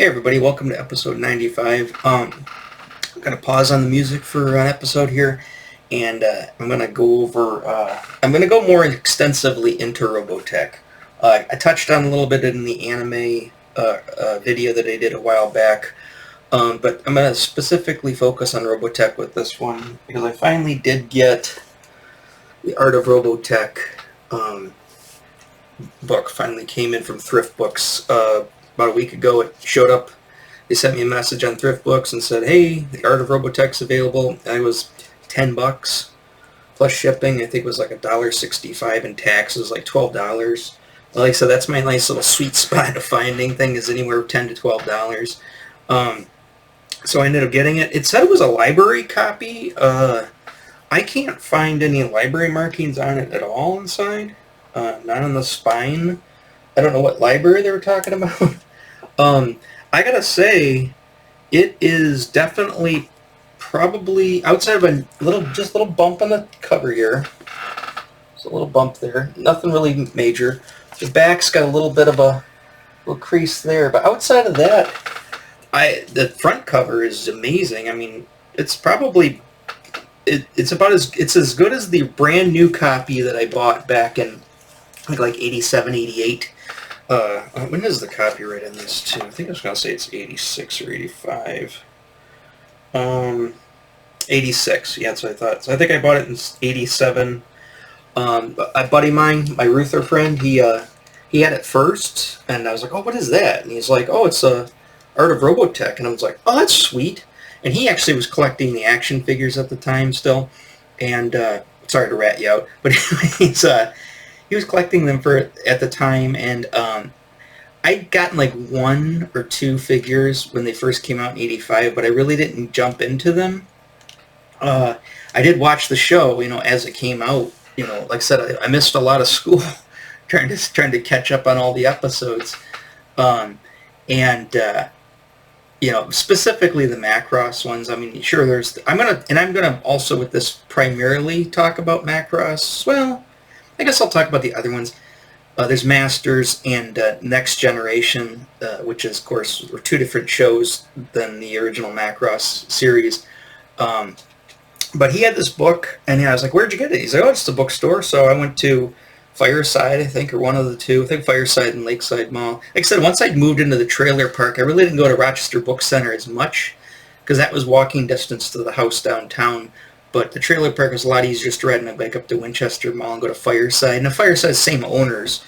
Hey everybody, welcome to episode 95. I'm going to pause on the music for an episode here, and I'm going to go over, I'm going to go more extensively into Robotech. I touched on a little bit in the anime video that I did a while back, but I'm going to specifically focus on Robotech with this one, because I finally did get the Art of Robotech book. Finally came in from Thrift Books about a week ago. It showed up. They sent me a message on Thrift Books and said, hey, the Art of Robotech's available. And it was $10 plus shipping. I think it was like $1.65 and taxes, like $12. Like I said, that's my nice little sweet spot of finding thing, is anywhere $10 to $12. So I ended up getting it. It said it was a library copy. I can't find any library markings on it at all inside. Not on the spine. I don't know what library they were talking about. I gotta say, it is definitely probably outside of a little bump on the cover here. There's a little bump there. Nothing really major. The back's got a little bit of a little crease there, but outside of that, the front cover is amazing. I mean, it's probably it's as good as the brand new copy that I bought back in like 87, 88. When is the copyright on this too? I think I was going to say it's 86 or 85. 86, yeah, that's what I thought. So I think I bought it in 87. A buddy of mine, my Ruther friend, he had it first, and I was like, oh, what is that? And he's like, oh, it's Art of Robotech. And I was like, oh, that's sweet. And he actually was collecting the action figures at the time still. And, sorry to rat you out, but he was collecting them at the time, and I'd gotten like one or two figures when they first came out in 85, but I really didn't jump into them. I did watch the show, as it came out. Like I said, I missed a lot of school trying to catch up on all the episodes, specifically the Macross ones. I mean, sure, I'm gonna also with this primarily talk about Macross. Well, I guess I'll talk about the other ones. There's Masters and Next Generation, which is, of course, were two different shows than the original Macross series. But he had this book, and I was like, where'd you get it? He's like, oh, it's the bookstore. So I went to Fireside, I think, or one of the two. I think Fireside and Lakeside Mall. Like I said, once I'd moved into the trailer park, I really didn't go to Rochester Book Center as much, because that was walking distance to the house downtown. But the trailer park was a lot easier just to ride my bike up to Winchester Mall and go to Fireside. And the Fireside's same owners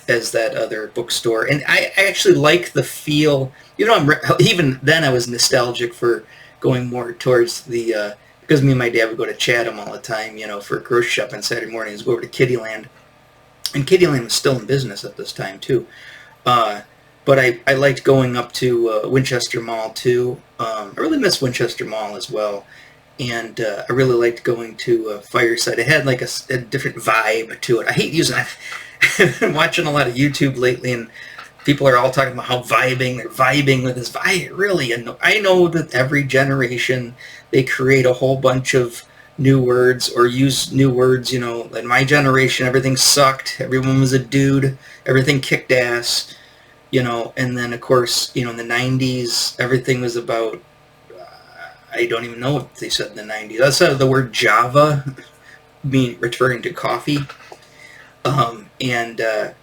as that other bookstore. And I actually like the feel. Even then I was nostalgic for going more towards the, because me and my dad would go to Chatham all the time, for a grocery shop on Saturday mornings, go over to Kittyland. And Kittyland was still in business at this time, too. But I liked going up to Winchester Mall, too. I really miss Winchester Mall as well. And I really liked going to Fireside. It had like a different vibe to it. I hate using it. I've been watching a lot of YouTube lately, and people are all talking about how they're vibing with this. I know that every generation they create a whole bunch of new words or use new words. In my generation, everything sucked. Everyone was a dude. Everything kicked ass. And then of course, in the 90s, everything was about, I don't even know what they said in the 90s. That's the word Java, referring to coffee, and a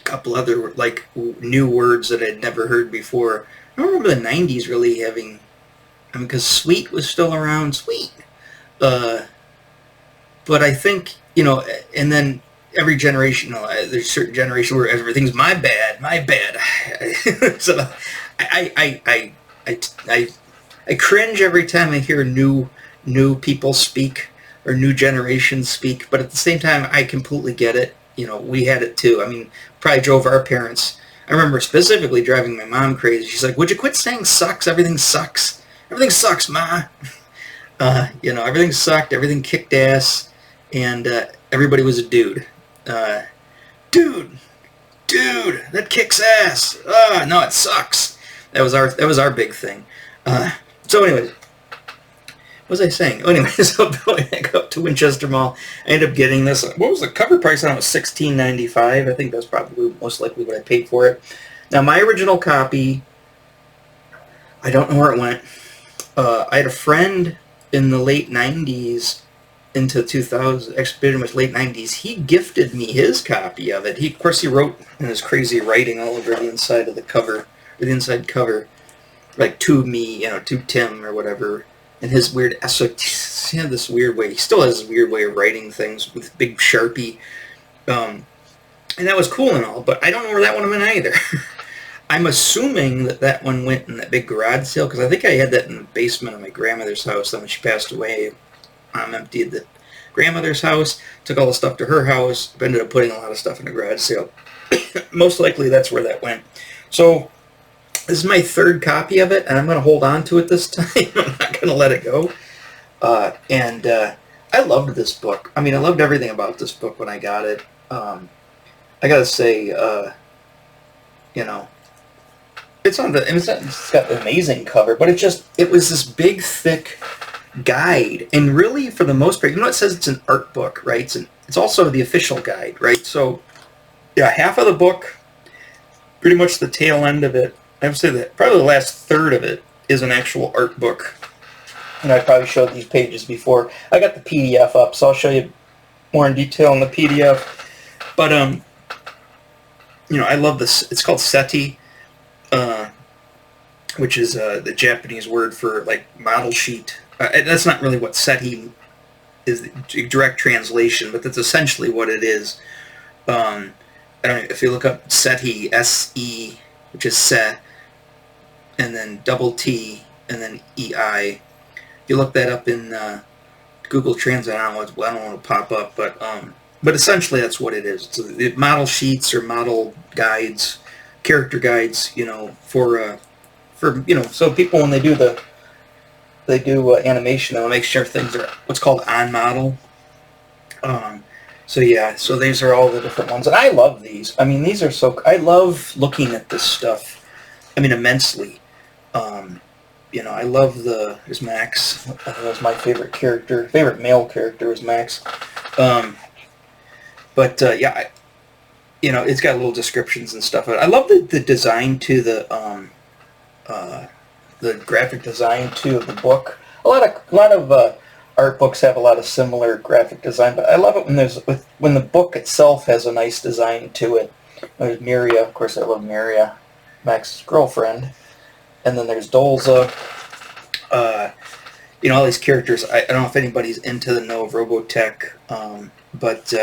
couple other like new words that I'd never heard before. I don't remember the 90s really having, because sweet was still around, sweet. But I think, and then every generation, there's a certain generation where everything's my bad. So I cringe every time I hear new people speak or new generations speak, but at the same time, I completely get it. We had it too. I mean, probably drove our parents. I remember specifically driving my mom crazy. She's like, would you quit saying sucks? Everything sucks. Everything sucks, Ma. Everything sucked. Everything kicked ass. And everybody was a dude. Dude, that kicks ass. No, it sucks. That was our big thing. So anyways, what was I saying? Oh, anyways, so going back up to Winchester Mall, I ended up getting this. What was the cover price on it? It was $16.95. I think that's probably most likely what I paid for it. Now, my original copy I don't know where it went. I had a friend in the late 90s into 2000, actually pretty much late 90s. He gifted me his copy of it. Of course, he wrote in his crazy writing all over the inside of the cover, or the inside cover, like to me, to Tim or whatever. And his weird, so he had this weird way. He still has this weird way of writing things with big Sharpie. And that was cool and all, but I don't know where that one went either. I'm assuming that one went in that big garage sale, because I think I had that in the basement of my grandmother's house. Then when she passed away, Mom emptied the grandmother's house, took all the stuff to her house, ended up putting a lot of stuff in the garage sale. Most likely that's where that went. So this is my third copy of it, and I'm going to hold on to it this time. I'm not going to let it go. I loved this book. I mean, I loved everything about this book when I got it. I got to say, it's got an amazing cover, but it was this big, thick guide, and really, for the most part, it says it's an art book, right? It's also the official guide, right? So, yeah, half of the book, pretty much the tail end of it, I would say that probably the last third of it is an actual art book. And I probably showed these pages before. I got the PDF up, so I'll show you more in detail in the PDF. But, I love this. It's called SETI, which is the Japanese word for, like, model sheet. That's not really what SETI is, the direct translation, but that's essentially what it is. I don't know, if you look up SETI, S-E, which is SE, and then double T, and then E-I. If you look that up in Google Translate, I don't know what to pop up, but essentially that's what it is. It's the model sheets or model guides, character guides, for so people, when they do animation, they'll make sure things are what's called on model. So these are all the different ones, and I love these. I mean, these are I love looking at this stuff. I mean, immensely. I love there's Max. That was my favorite character. Favorite male character was Max. It's got little descriptions and stuff. I love the design to the graphic design too of the book. A lot of art books have a lot of similar graphic design, but I love it when the book itself has a nice design to it. There's Miria, of course. I love Miria, Max's girlfriend, and then there's Dolza. All these characters. I don't know if anybody's into the know of Robotech, but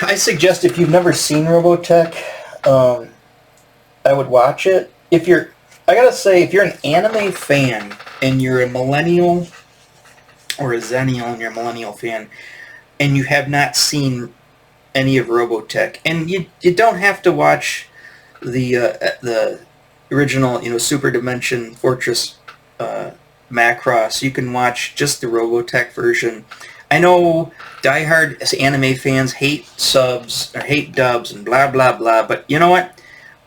I suggest, if you've never seen Robotech, I would watch it. I gotta say, if you're an anime fan and you're a millennial or a zennial and you're a millennial fan and you have not seen any of Robotech, and you don't have to watch the original, Super Dimension Fortress Macross. You can watch just the Robotech version. I know diehard anime fans hate subs or hate dubs and blah blah blah, but you know what?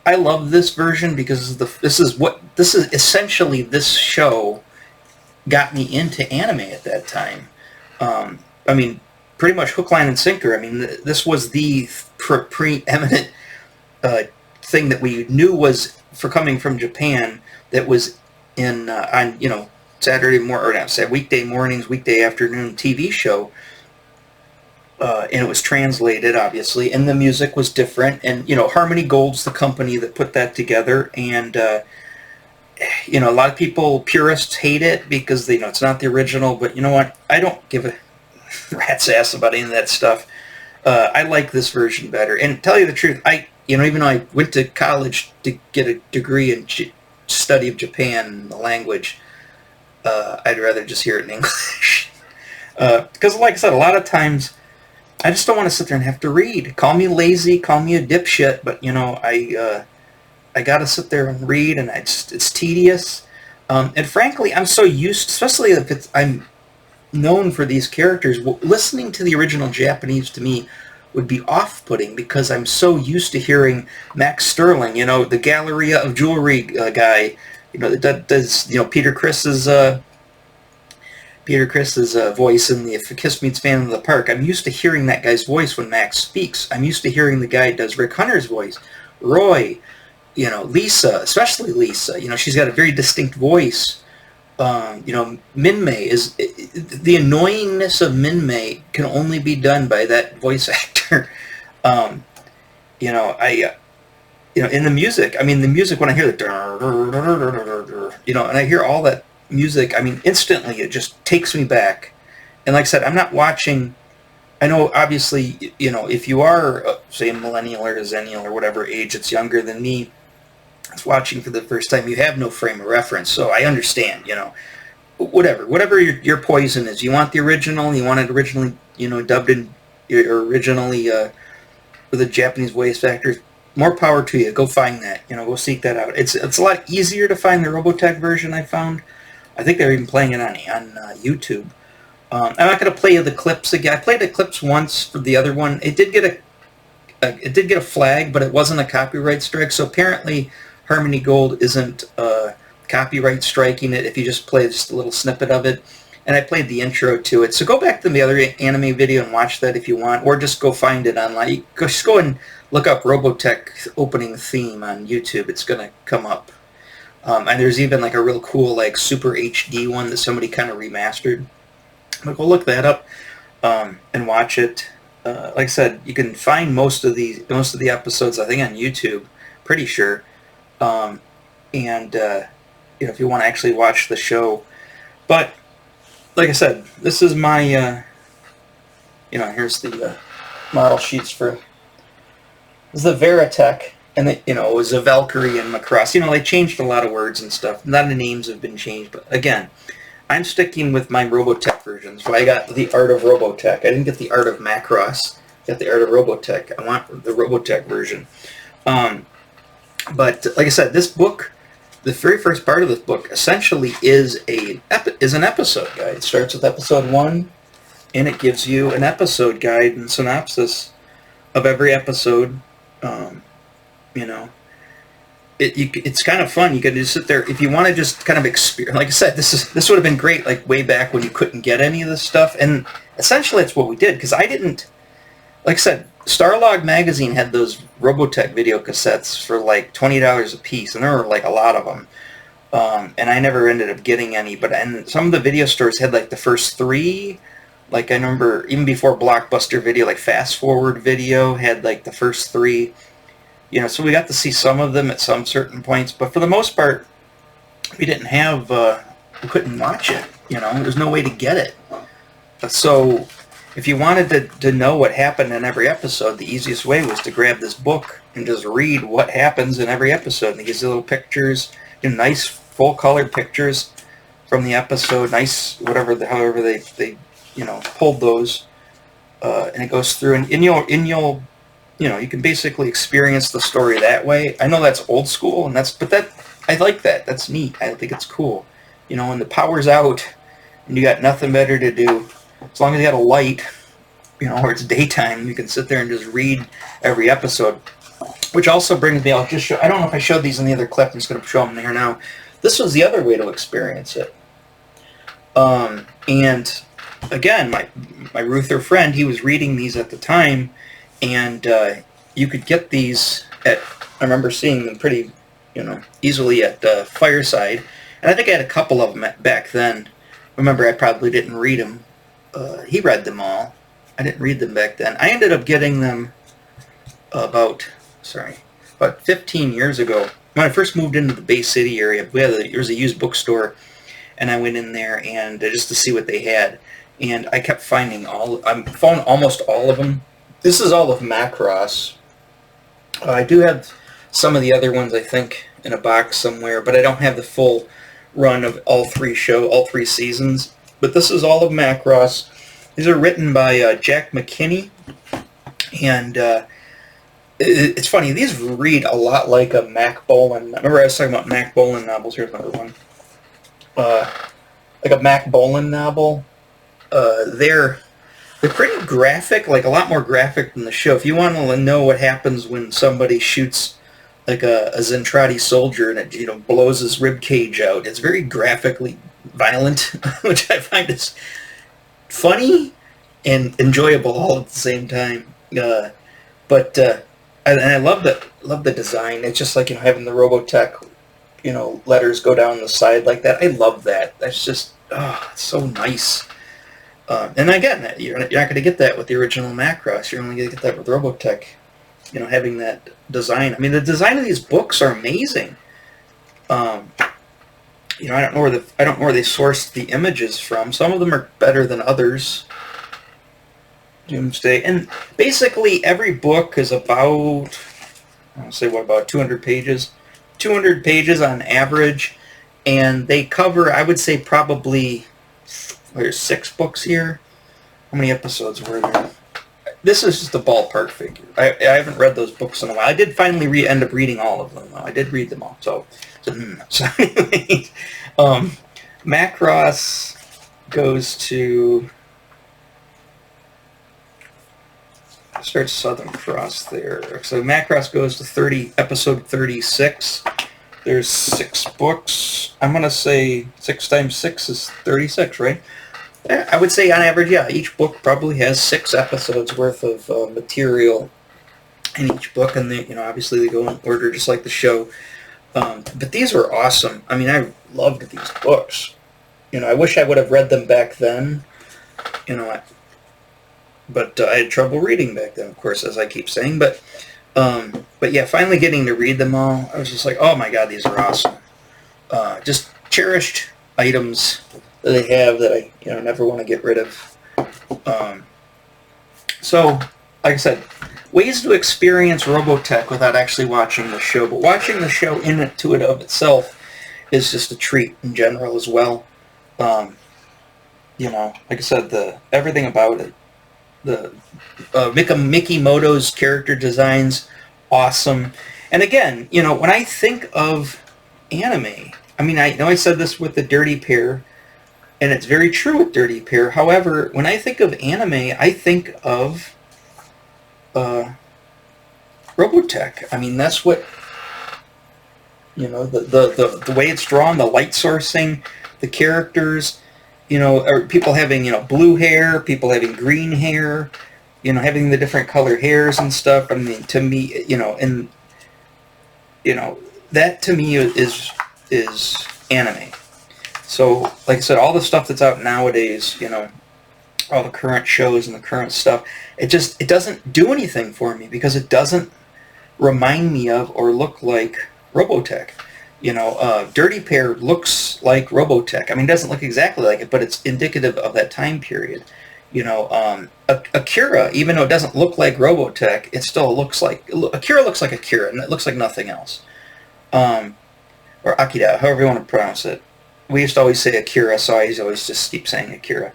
I love this version because this is essentially this show got me into anime at that time. I mean, pretty much hook, line, and sinker. I mean, this was the preeminent thing that we knew was for coming from Japan. That was in on weekday mornings, weekday afternoon TV show. And it was translated, obviously, and the music was different. And, Harmony Gold's the company that put that together. And, a lot of people, purists, hate it because it's not the original. But you know what? I don't give a rat's ass about any of that stuff. I like this version better. And to tell you the truth, even though I went to college to get a degree in study of Japan, the language, I'd rather just hear it in English. Because, like I said, a lot of times, I just don't want to sit there and have to read. Call me lazy, call me a dipshit, but I got to sit there and read, and it's tedious. And frankly, I'm so used, especially if I'm known for these characters. Listening to the original Japanese to me would be off-putting because I'm so used to hearing Max Sterling, the Galleria of Jewelry guy, that does Peter Criss's voice in the If a Kiss Meets Fan in the Park. I'm used to hearing that guy's voice when Max speaks. I'm used to hearing the guy who does Rick Hunter's voice. Roy, Lisa, especially Lisa, she's got a very distinct voice. Min-Mei is the annoyingness of Min-Mei can only be done by that voice actor. In the music, the music when I hear the, and I hear all that music, instantly it just takes me back. And like I said, I'm not watching. I know, obviously, if you are, say, a millennial or a zennial or whatever age that's younger than me, it's watching for the first time, you have no frame of reference. So I understand, whatever your poison is. You want the original, you want it originally, dubbed in, or originally with a Japanese voice actor. More power to you. Go find that. Go seek that out. It's a lot easier to find the Robotech version. I found. I think they're even playing it on YouTube. I'm not going to play the clips again. I played the clips once for the other one. It did get a flag, but it wasn't a copyright strike. So apparently, Harmony Gold isn't copyright striking it if you just play just a little snippet of it. And I played the intro to it. So go back to the other anime video and watch that if you want, or just go find it online. Just go and look up Robotech opening theme on YouTube. It's going to come up. And there's even like a real cool like Super HD one that somebody kind of remastered. But go look that up and watch it. Like I said, you can find most of the episodes, I think, on YouTube. Pretty sure. If you want to actually watch the show. But like I said, this is my. Here's the model sheets for. This is the Veritech, and it was a Valkyrie and Macross. They changed a lot of words and stuff. None of the names have been changed, but again, I'm sticking with my Robotech version. So I got the Art of Robotech. I didn't get the Art of Macross. I got the Art of Robotech. I want the Robotech version. But like I said, this book, the very first part of this book, essentially is an episode guide. It starts with episode 1, and it gives you an episode guide and synopsis of every episode. It's kind of fun. You can just sit there if you want to just kind of experience. Like I said, this would have been great like way back when you couldn't get any of this stuff, and essentially it's what we did because I didn't. Like I said, Starlog magazine had those Robotech video cassettes for like $20 a piece, and there were like a lot of them. And I never ended up getting any, and some of the video stores had like the first 3. Like I remember even before Blockbuster Video, like Fast Forward Video had like the first 3. So we got to see some of them at some certain points, but for the most part, we didn't have, we couldn't watch it. There's no way to get it. So if you wanted to know what happened in every episode, the easiest way was to grab this book and just read what happens in every episode. And it gives you little pictures, nice full-colored pictures from the episode, nice however they pulled those, and it goes through, and you'll you can basically experience the story that way. I know that's old school, but I like that. That's neat. I think it's cool. When the power's out and you got nothing better to do, as long as you got a light, or it's daytime, you can sit there and just read every episode. Which also brings me, I'll just show, I don't know if I showed these in the other clip, I'm just going to show them here now. This was the other way to experience it. And again, my Ruther friend, he was reading these at the time, and you could get these I remember seeing them pretty, easily at Fireside, and I think I had a couple of them back then. Remember, I probably didn't read them. He read them all. I didn't read them back then. I ended up getting them about 15 years ago. When I first moved into the Bay City area, there was a used bookstore, and I went in there and just to see what they had. And I kept finding I found almost all of them. This is all of Macross. I do have some of the other ones, I think, in a box somewhere, but I don't have the full run of all 3 seasons. But this is all of Macross. These are written by Jack McKinney, and it's funny, these read a lot like a Mac Bolan. Remember I was talking about Mac Bolan novels? Here's another one. Like a Mac Bolan novel. They're pretty graphic, like a lot more graphic than the show. If you want to know what happens when somebody shoots like a Zentradi soldier and it blows his rib cage out, it's very graphically violent, which I find is funny and enjoyable all at the same time. But And I love the design. It's just like, having the Robotech, letters go down the side like that. I love that. That's just, it's so nice. And again, you're not going to get that with the original Macross. You're only going to get that with Robotech, having that design. I mean, the design of these books are amazing. I don't know where they sourced the images from. Some of them are better than others. Doomsday, and basically every book is about, about 200 pages, 200 pages on average, and they cover, I would say, probably, there's 6 books here. How many episodes were there? This is just a ballpark figure. I haven't read those books in a while. I did finally end up reading all of them, though. I did read them all. So anyway, Macross goes to, starts Southern Cross there. So Macross goes to episode 36. There's 6 books. I'm going to say 6 times 6 is 36, right? I would say on average, yeah, each book probably has 6 episodes worth of material in each book, and they, obviously they go in order just like the show. But these were awesome. I mean, I loved these books. I wish I would have read them back then. But I had trouble reading back then, of course, as I keep saying. But yeah, finally getting to read them all, I was just like, oh my God, these are awesome. Just cherished items that they have that I never want to get rid of. So, like I said, ways to experience Robotech without actually watching the show. But watching the show into it of itself is just a treat in general as well. Like I said, everything about it. The Mikimoto's character designs, awesome. And again, when I think of anime, I mean, I know I said this with the Dirty Pair, and it's very true with Dirty Pair. However, when I think of anime, I think of Robotech. I mean, that's what, the way it's drawn, the light sourcing, the characters, or people having, blue hair, people having green hair, having the different color hairs and stuff. I mean, to me, that to me is anime. So, like I said, all the stuff that's out nowadays, all the current shows and the current stuff, it doesn't do anything for me because it doesn't remind me of or look like Robotech. Dirty Pair looks like Robotech. I mean, it doesn't look exactly like it, but it's indicative of that time period. Akira, even though it doesn't look like Robotech, it still looks like, Akira looks like Akira, and it looks like nothing else. Or Akira, however you want to pronounce it. We used to always say Akira, so I always just keep saying Akira.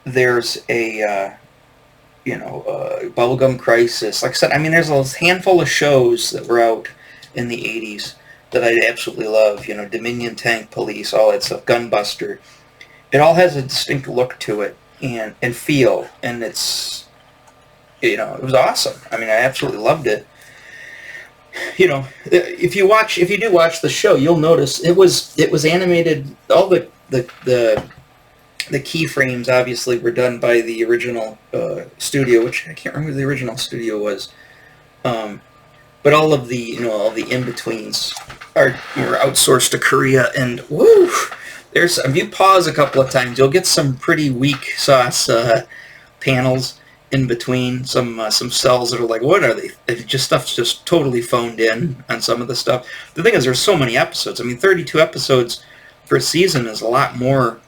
There's a, Bubblegum Crisis. Like I said, I mean, there's a handful of shows that were out in the 80s that I absolutely love. Dominion Tank Police, all that stuff, Gunbuster. It all has a distinct look to it and feel, and it's, it was awesome. I mean, I absolutely loved it. If you do watch the show, you'll notice it was animated. All the keyframes obviously were done by the original studio, which I can't remember who the original studio was. But all of the all the in-betweens are outsourced to Korea, and woo, if you pause a couple of times, you'll get some pretty weak sauce panels in between, some cells that are like, what are they? Stuff's just totally phoned in on some of the stuff. The thing is, there's so many episodes. I mean, 32 episodes for a season is a lot more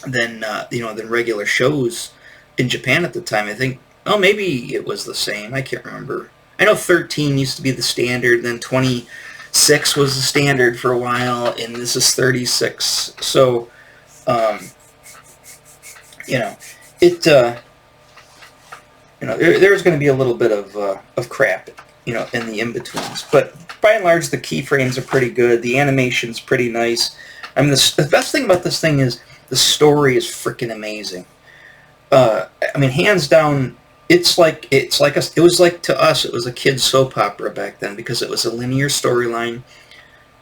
than than regular shows in Japan at the time. I think, maybe it was the same. I can't remember. I know 13 used to be the standard, then 26 was the standard for a while, and this is 36. So, there's going to be a little bit of crap, in the in-betweens. But by and large, the keyframes are pretty good. The animation's pretty nice. I mean, the best thing about this thing is the story is freaking amazing. I mean, hands down, it was like to us, it was a kid's soap opera back then because it was a linear storyline.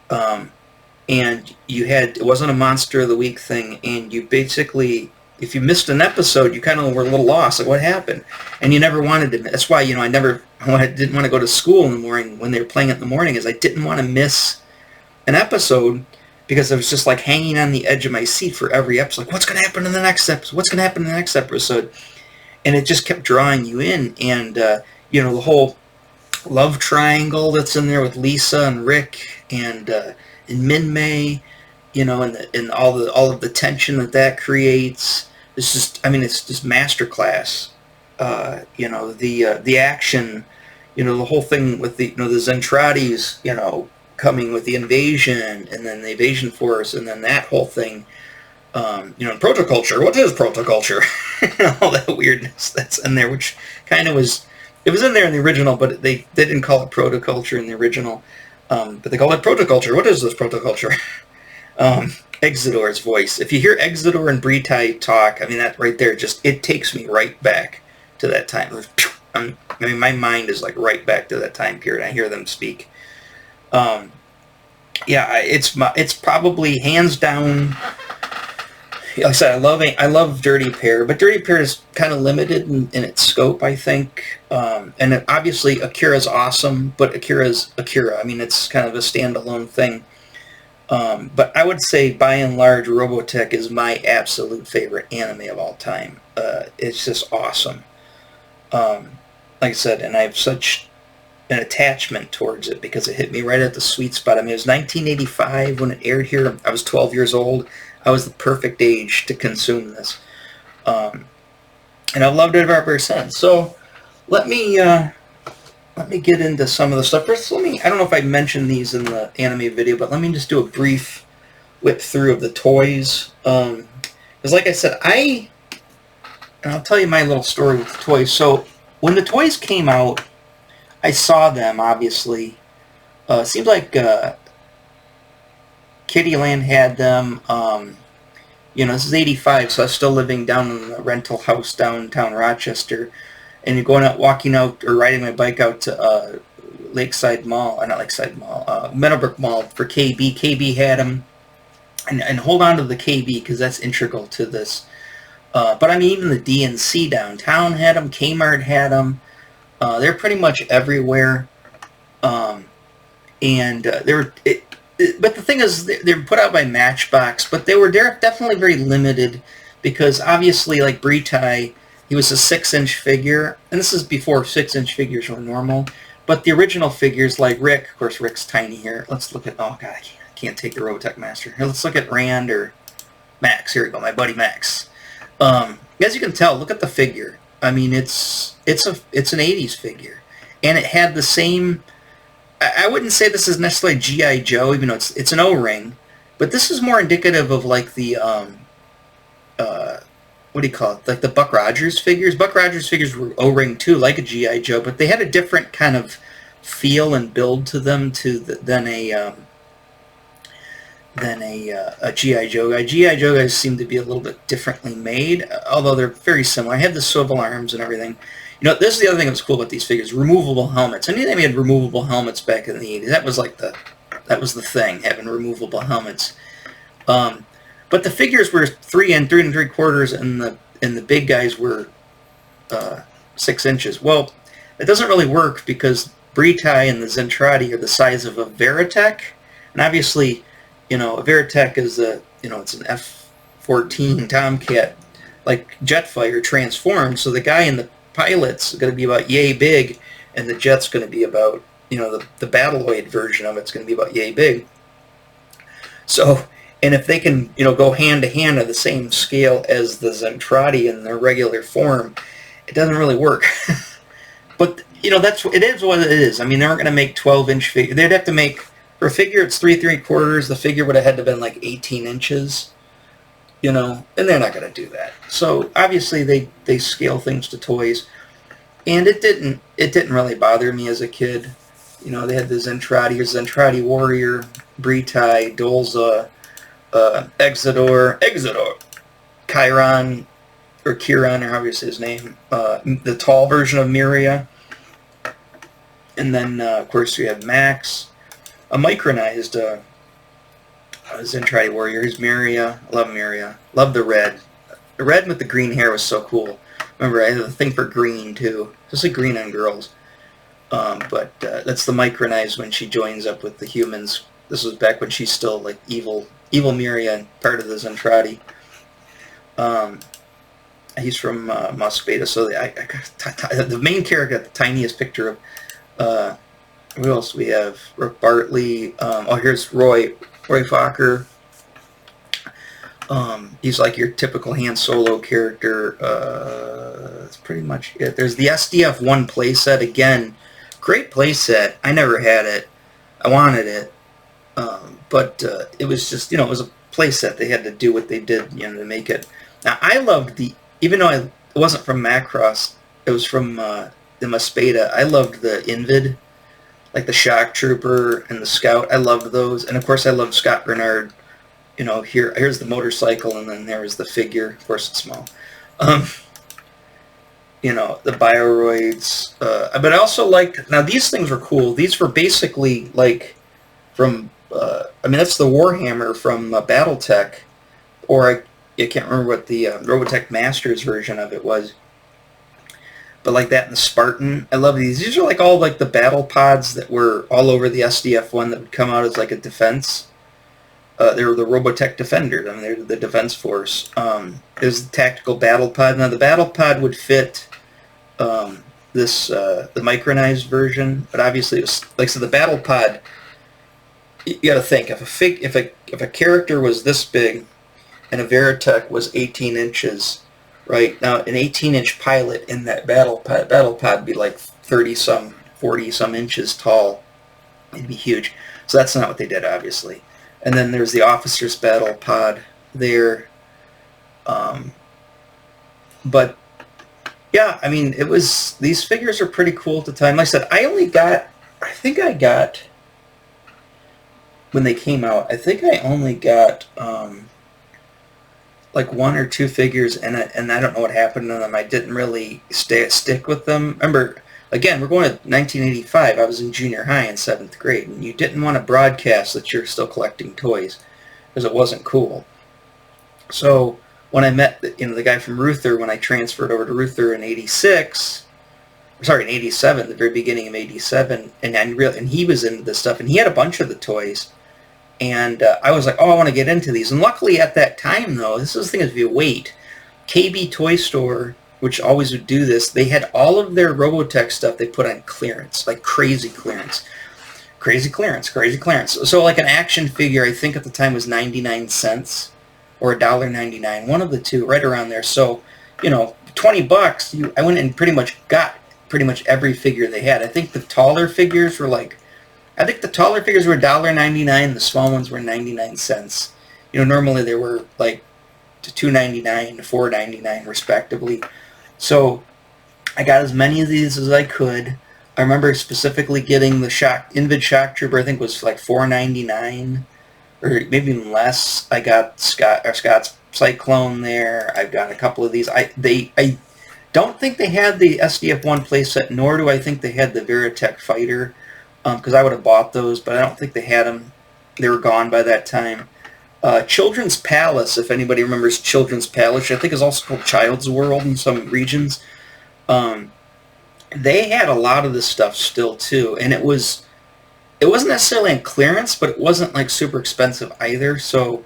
And it wasn't a Monster of the Week thing, and you basically if you missed an episode, you kind of were a little lost. Like, what happened? And you never wanted to. That's why, I didn't want to go to school in the morning when they were playing it in the morning, is I didn't want to miss an episode, because I was just like hanging on the edge of my seat for every episode. Like, what's going to happen in the next episode? What's going to happen in the next episode? And it just kept drawing you in. And, the whole love triangle that's in there with Lisa and Rick and Min-Mei, and all of the tension that creates. It's just masterclass. The action, the whole thing with the Zentratis, coming with the invasion, and then the invasion force, and then that whole thing. Protoculture. What is protoculture? All that weirdness that's in there, which kind of was. It was in there in the original, but they didn't call it protoculture in the original. But they called it protoculture. What is this protoculture? Exidor's voice. If you hear Exidor and Britai talk, that right there, it takes me right back to that time. My mind is like right back to that time period. I hear them speak. It's probably hands down. Like I said, I love Dirty Pair, but Dirty Pair is kind of limited in its scope, I think. And obviously Akira's awesome, but Akira's Akira. It's kind of a standalone thing. But I would say, by and large, Robotech is my absolute favorite anime of all time. It's just awesome. Like I said, and I have such an attachment towards it because it hit me right at the sweet spot. It was 1985 when it aired here. I was 12 years old. I was the perfect age to consume this. And I've loved it ever since. So let me get into some of the stuff. First, I don't know if I mentioned these in the anime video, but let me just do a brief whip through of the toys. Because like I said, and I'll tell you my little story with the toys. So when the toys came out, I saw them, obviously. It seems like Kittyland had them. This is 85, so I was still living down in the rental house downtown Rochester. And you're walking out, or riding my bike out to Lakeside Mall, not Lakeside Mall, Meadowbrook Mall for KB. KB had them. And hold on to the KB, because that's integral to this. But even the DNC downtown had them. Kmart had them. They're pretty much everywhere. But the thing is, they're put out by Matchbox, but they're definitely very limited, because obviously, like Britai, he was a 6-inch figure, and this is before 6-inch figures were normal. But the original figures, like Rick, of course, Rick's tiny here. Let's look at, oh god, I can't take the Robotech Master. Here, let's look at Rand or Max. Here we go, my buddy Max. As you can tell, look at the figure. It's an 80s figure, and it had the same. I wouldn't say this is necessarily G.I. Joe, even though it's an O-ring, but this is more indicative of like the what do you call it? Like the Buck Rogers figures. Buck Rogers figures were O-ring too, like a G.I. Joe, but they had a different kind of feel and build to them than a G.I. Joe guy. G.I. Joe guys seem to be a little bit differently made, although they're very similar. I had the swivel arms and everything. This is the other thing that was cool about these figures: removable helmets. Anytime you had removable helmets back in the 80s, that was the thing, having removable helmets. But the figures were 3 and 3 3/4, and the big guys were 6 inches. Well, it doesn't really work, because Britai and the Zentradi are the size of a Veritech, and obviously, a Veritech is it's an F-14 Tomcat, like Jetfire transformed. So the guy in the pilot's going to be about yay big, and the jet's going to be about, the Battleoid version of it's going to be about yay big. So, and if they can, go hand to hand at the same scale as the Zentradi in their regular form, it doesn't really work. But, it is what it is. They weren't going to make 12-inch figure. They'd have to make, for a figure, it's 3 3/4. The figure would have had to have been like 18 inches. And they're not going to do that. So obviously they scale things to toys, and it didn't really bother me as a kid. They had the Zentradi Warrior, Britai, Dolza, Exidor, Chiron, or Kiron, or however you say his name, the tall version of Miria, and then of course we have Max, a micronized Zentradi Warrior. Here's Miria. I love Miria. Love the red. The red with the green hair was so cool. Remember, I had a thing for green too. Just like green on girls. But that's the Micronized when she joins up with the humans. This was back when she's still like evil Miria and part of the Zentradi. He's from Mosbeta, so the main character got the tiniest picture of. Who else we have? Rick Bartley. Here's Roy Fokker. He's like your typical Han Solo character. That's pretty much it. There's the SDF-1 playset again. Great playset. I never had it. I wanted it, but it was just, it was a playset. They had to do what they did, to make it. Now I loved even though it wasn't from Macross, it was from the Mosbeta. I loved the Invid, like the Shock Trooper and the Scout. I loved those, and of course I loved Scott Bernard. Here's the motorcycle, and then there's the figure. Of course, it's small. The Bioroids. But I also liked. Now these things were cool. These were basically like from. That's the Warhammer from BattleTech, or I can't remember what the Robotech Masters version of it was. But like that and the Spartan. I love these. These are like all like the battle pods that were all over the SDF-1 that would come out as like a defense. They were the Robotech Defenders. They're the defense force. It was the tactical battle pod. Now the battle pod would fit the Micronized version, but obviously it was like, so the battle pod. You got to think, if a character was this big, and a Veritech was 18 inches, right? Now an 18-inch pilot in that battle pod would be like 30-some, 40-some inches tall. It'd be huge. So that's not what they did, obviously. And then there's the officer's battle pod there. But yeah, it was, these figures are pretty cool at the time. Like I said, I think I got, when they came out, I think I only got like 1 or 2 figures, and I don't know what happened to them. I didn't really stick with them. Remember, again, we're going to 1985. I was in junior high in 7th grade, and you didn't want to broadcast that you're still collecting toys because it wasn't cool. So when I met the guy from Ruther, when I transferred over to Ruther in 86, sorry, in 87, the very beginning of 87, and he was into this stuff, and he had a bunch of the toys. And I was like, oh, I want to get into these. And luckily at that time, though, this is the thing, if you wait, KB Toy Store, which always would do this, they had all of their Robotech stuff they put on clearance, like crazy clearance. Crazy clearance, crazy clearance. So like an action figure, I think at the time was 99 cents or $1.99, one of the two, right around there. So, $20, I went and pretty much got every figure they had. I think the taller figures were $1.99, the small ones were 99 cents. Normally they were like $2.99 to $4.99 respectively. So I got as many of these as I could. I remember specifically getting the Invid Shock Trooper, I think was like $4.99 or maybe even less. I got Scott's Cyclone there. I've got a couple of these. I don't think they had the SDF-1 playset, nor do I think they had the Veritech Fighter. Because I would have bought those, but I don't think they had them. They were gone by that time. Children's Palace, if anybody remembers Children's Palace, which I think is also called Child's World in some regions. They had a lot of this stuff still too, and it wasn't necessarily on clearance, but it wasn't like super expensive either. So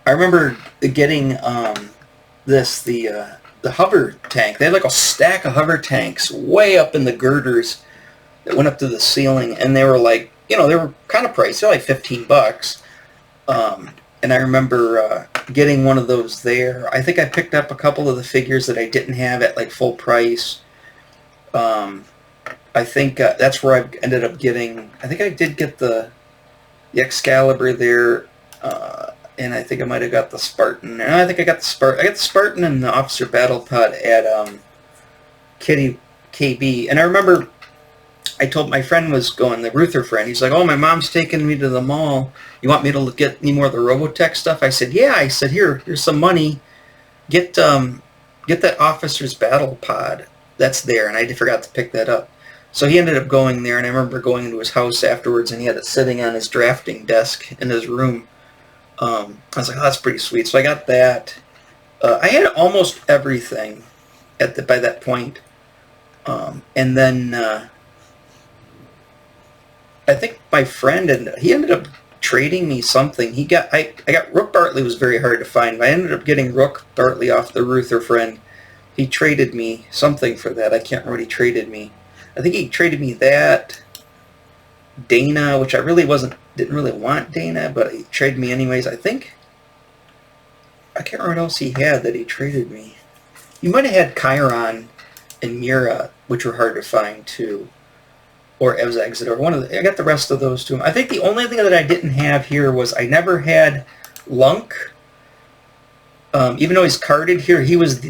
I remember getting the hover tank. They had like a stack of hover tanks way up in the girders that went up to the ceiling, and they were like, they were kind of pricey, like $15. And I remember getting one of those there. I think I picked up a couple of the figures that I didn't have at like full price. I think that's where I ended up getting, I think I did get the Excalibur there, and I think I might have got the Spartan. And I think I got the Spartan and the Officer Battle Pod at Kitty KB. And I remember I told my friend was going, the Ruther friend, he's like, oh, my mom's taking me to the mall. You want me to get any more of the Robotech stuff? I said, yeah. I said, here's some money. Get that Officer's Battle Pod. That's there. And I forgot to pick that up. So he ended up going there, and I remember going into his house afterwards, and he had it sitting on his drafting desk in his room. I was like, oh, that's pretty sweet. So I got that. I had almost everything by that point. And then I think my friend, and he ended up trading me something. I got Rook Bartley was very hard to find. I ended up getting Rook Bartley off the Ruther friend. He traded me something for that. I can't remember what he traded me. I think he traded me that, Dana, which I didn't really want Dana, but he traded me anyways. I can't remember what else he had that he traded me. He might have had Chiron and Mira, which were hard to find too. Or it was Exeter. I got the rest of those too. I think the only thing that I didn't have here was I never had Lunk. Even though he's carded here, he was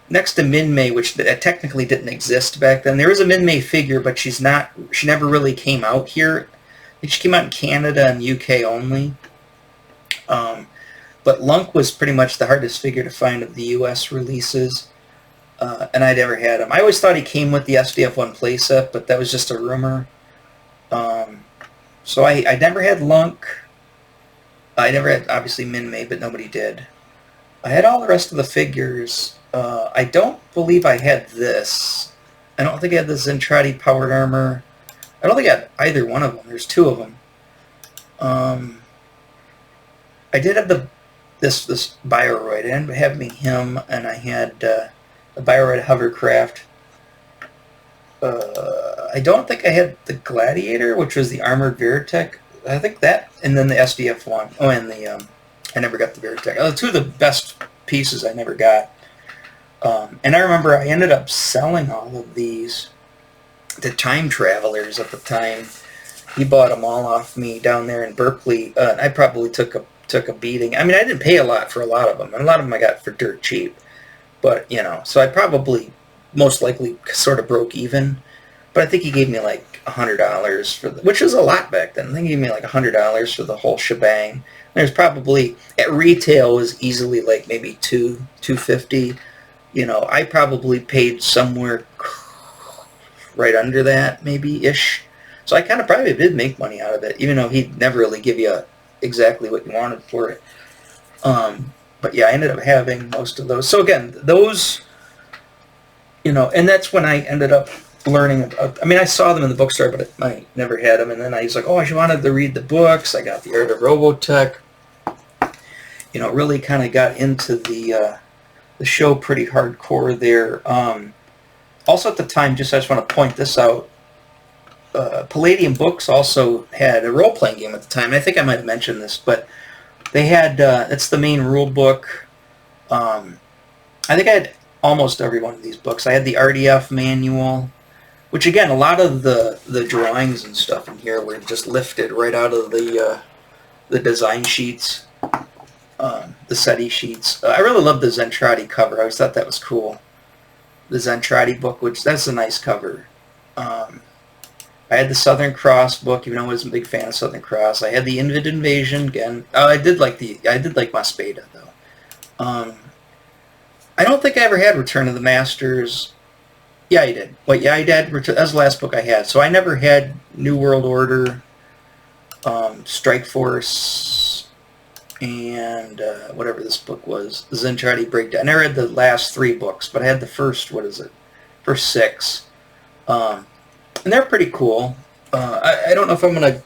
next to Min-May, which technically didn't exist back then. There is a Min-May figure, but she never really came out here. I think she came out in Canada and UK only. But Lunk was pretty much the hardest figure to find of the US releases. And I never had him. I always thought he came with the SDF-1 playset, but that was just a rumor. So I never had Lunk. I never had, obviously, Min-May, but nobody did. I had all the rest of the figures. I don't believe I had this. I don't think I had the Zentradi Powered Armor. I don't think I had either one of them. There's two of them. I did have this Bioroid. I ended up having him, and I had the Bioroid Hovercraft. I don't think I had the Gladiator, which was the Armored Veritech. I think that, and then the SDF one. Oh, and the I never got the Veritech. Two of the best pieces I never got. And I remember I ended up selling all of these to Time Travelers at the time. He bought them all off me down there in Berkeley. I probably took a beating. I mean, I didn't pay a lot for a lot of them, and a lot of them I got for dirt cheap. But, so I probably most likely sort of broke even. But I think he gave me like $100 for which was a lot back then. I think he gave me like $100 for the whole shebang. There's probably at retail was easily like maybe $250. I probably paid somewhere right under that, maybe ish. So I kind of probably did make money out of it, even though he'd never really give you exactly what you wanted for it. But yeah, I ended up having most of those. So again, those, and that's when I ended up learning about, I mean, I saw them in the bookstore, but I never had them. And then I was like, oh, I wanted to read the books. I got the Art of Robotech. Really kind of got into the show pretty hardcore there. Also at the time, I just want to point this out, Palladium Books also had a role-playing game at the time. And I think I might have mentioned this, but they had, it's the main rule book. I think I had almost every one of these books. I had the RDF manual, which again, a lot of the drawings and stuff in here were just lifted right out of the design sheets, the SETI sheets. I really love the Zentradi cover. I always thought that was cool. The Zentradi book, which that's a nice cover. I had the Southern Cross book, even though I wasn't a big fan of Southern Cross. I had the Invid Invasion again. I did like Maspeda though. I don't think I ever had Return of the Masters. Yeah, I did. Well, yeah, I did. That was the last book I had. So I never had New World Order, Strike Force, and whatever this book was, the Zentradi Breakdown. I never read the last 3 books, but I had the first, first 6. And they're pretty cool. I don't know if I'm going to...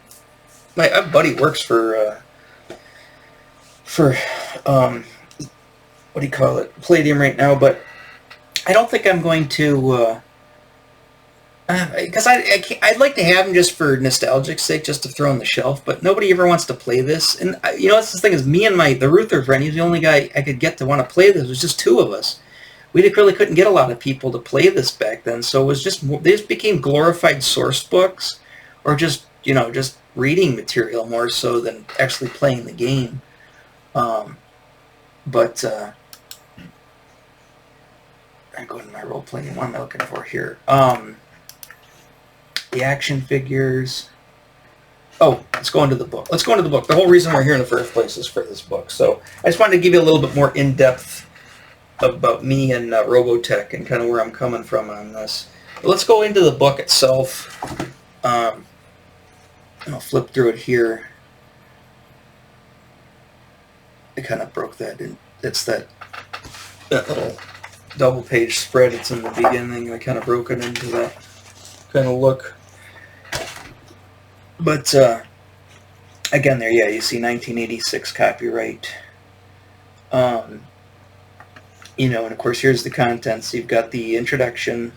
My buddy works for what do you call it? Palladium right now, but I don't think I'm going to... because I'd like to have them just for nostalgic's sake, just to throw on the shelf, but nobody ever wants to play this. And, that's the thing is, me and the Ruther friend, he's the only guy I could get to want to play this. It was just 2 of us. We really couldn't get a lot of people to play this back then, so it was they just became glorified source books, or just, just reading material more so than actually playing the game. But, I'm going to my role-playing. What am I looking for here? The action figures. Oh, let's go into the book. The whole reason we're here in the first place is for this book. So I just wanted to give you a little bit more in-depth about me and Robotech and kind of where I'm coming from on this. But let's go into the book itself. I'll flip through it here. I kind of broke that in. It's that that little double page spread that's in the beginning. I kind of broke it into that kind of look. But again, there, yeah, you see 1986 copyright. You know, and of course, here's the contents. You've got the introduction.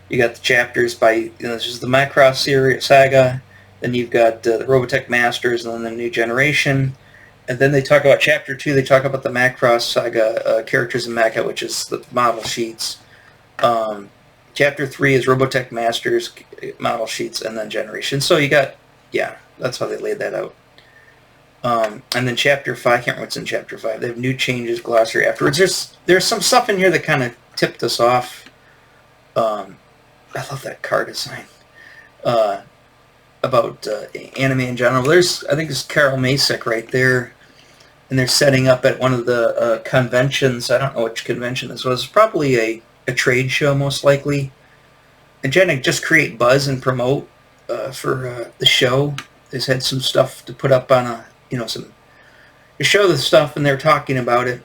You got the chapters by, you know, this is the Macross series saga. Then you've got the Robotech Masters, and then the New Generation. And then they talk about Chapter 2, they talk about the Macross saga characters in Mecha, which is the model sheets. Chapter 3 is Robotech Masters model sheets, and then Generation. So you got, yeah, that's how they laid that out. And then Chapter 5, I can't remember what's in Chapter 5. They have new changes, glossary afterwards. There's some stuff in here that kind of tipped us off. I love that car design. About anime in general. There's, I think it's Carol Masick right there, and they're setting up at one of the conventions. I don't know which convention this was. Probably a trade show, most likely. And Jen just create buzz and promote for the show. They've had some stuff to put up on a, you know, some to show the stuff, and they're talking about it.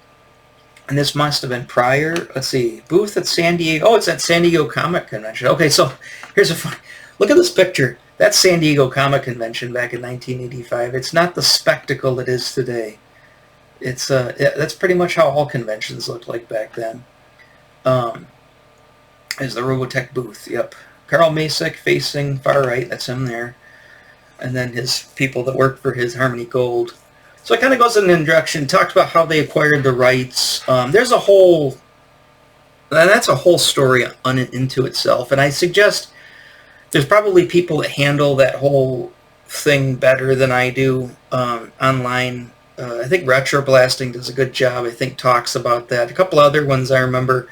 And this must have been prior. Let's see, booth at San Diego. Oh, it's at San Diego Comic Convention. Okay, so here's a fun. Look at this picture. That's San Diego Comic Convention back in 1985. It's not the spectacle it is today. It's yeah, that's pretty much how all conventions looked like back then. Is the Robotech booth. Yep, Carl Masick facing far right. That's him there. And then his people that work for his Harmony Gold. So it kind of goes in an introduction, talks about how they acquired the rights. There's a whole, that's a whole story into itself. And I suggest there's probably people that handle that whole thing better than I do online. I think Retro Blasting does a good job. I think talks about that. A couple other ones I remember,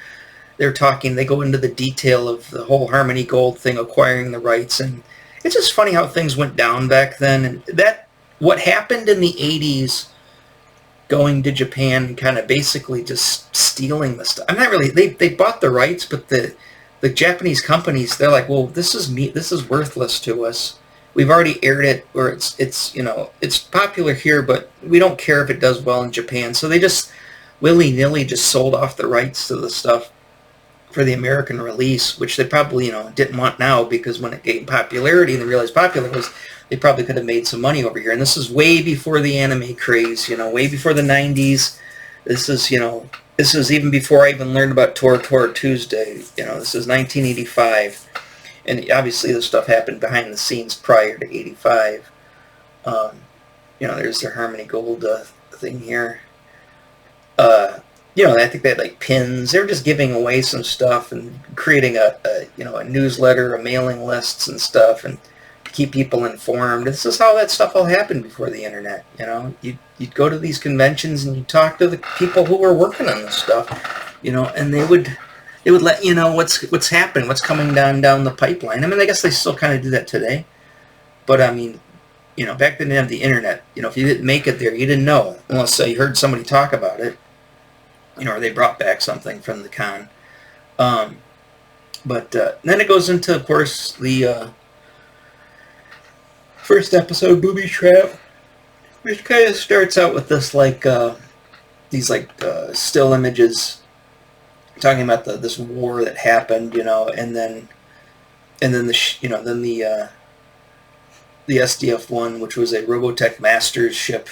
they're talking, they go into the detail of the whole Harmony Gold thing, acquiring the rights, and it's just funny how things went down back then, and that what happened in the 80s, going to Japan and kind of basically just stealing the stuff. I'm not really, they bought the rights, but the Japanese companies, they're like, well, this is worthless to us. We've already aired it, or it's you know, it's popular here, but we don't care if it does well in Japan. So they just willy-nilly just sold off the rights to the stuff for the American release, which they probably, you know, didn't want now, because when it gained popularity and they realized popular was, they probably could have made some money over here. And this is way before the anime craze, you know, way before the 90s. This is, you know, this is even before I even learned about Tor Tuesday. You know, this is 1985. And obviously this stuff happened behind the scenes prior to 85. You know, there's their Harmony Gold thing here. You know, I think they had like pins. They were just giving away some stuff and creating a you know, a newsletter, a mailing lists and stuff, and keep people informed. This is how that stuff all happened before the internet. You know, you'd go to these conventions and you'd talk to the people who were working on this stuff, you know, and they would let you know what's happening, what's coming down the pipeline. I mean, I guess they still kind of do that today, but I mean, you know, back then they didn't have the internet. You know, if you didn't make it there, you didn't know unless you heard somebody talk about it, you know, or they brought back something from the con. But then it goes into, of course, the first episode, Booby Trap, which kind of starts out with this like these like still images talking about this war that happened, you know, and then the you know, then the SDF-1, which was a Robotech Masters ship,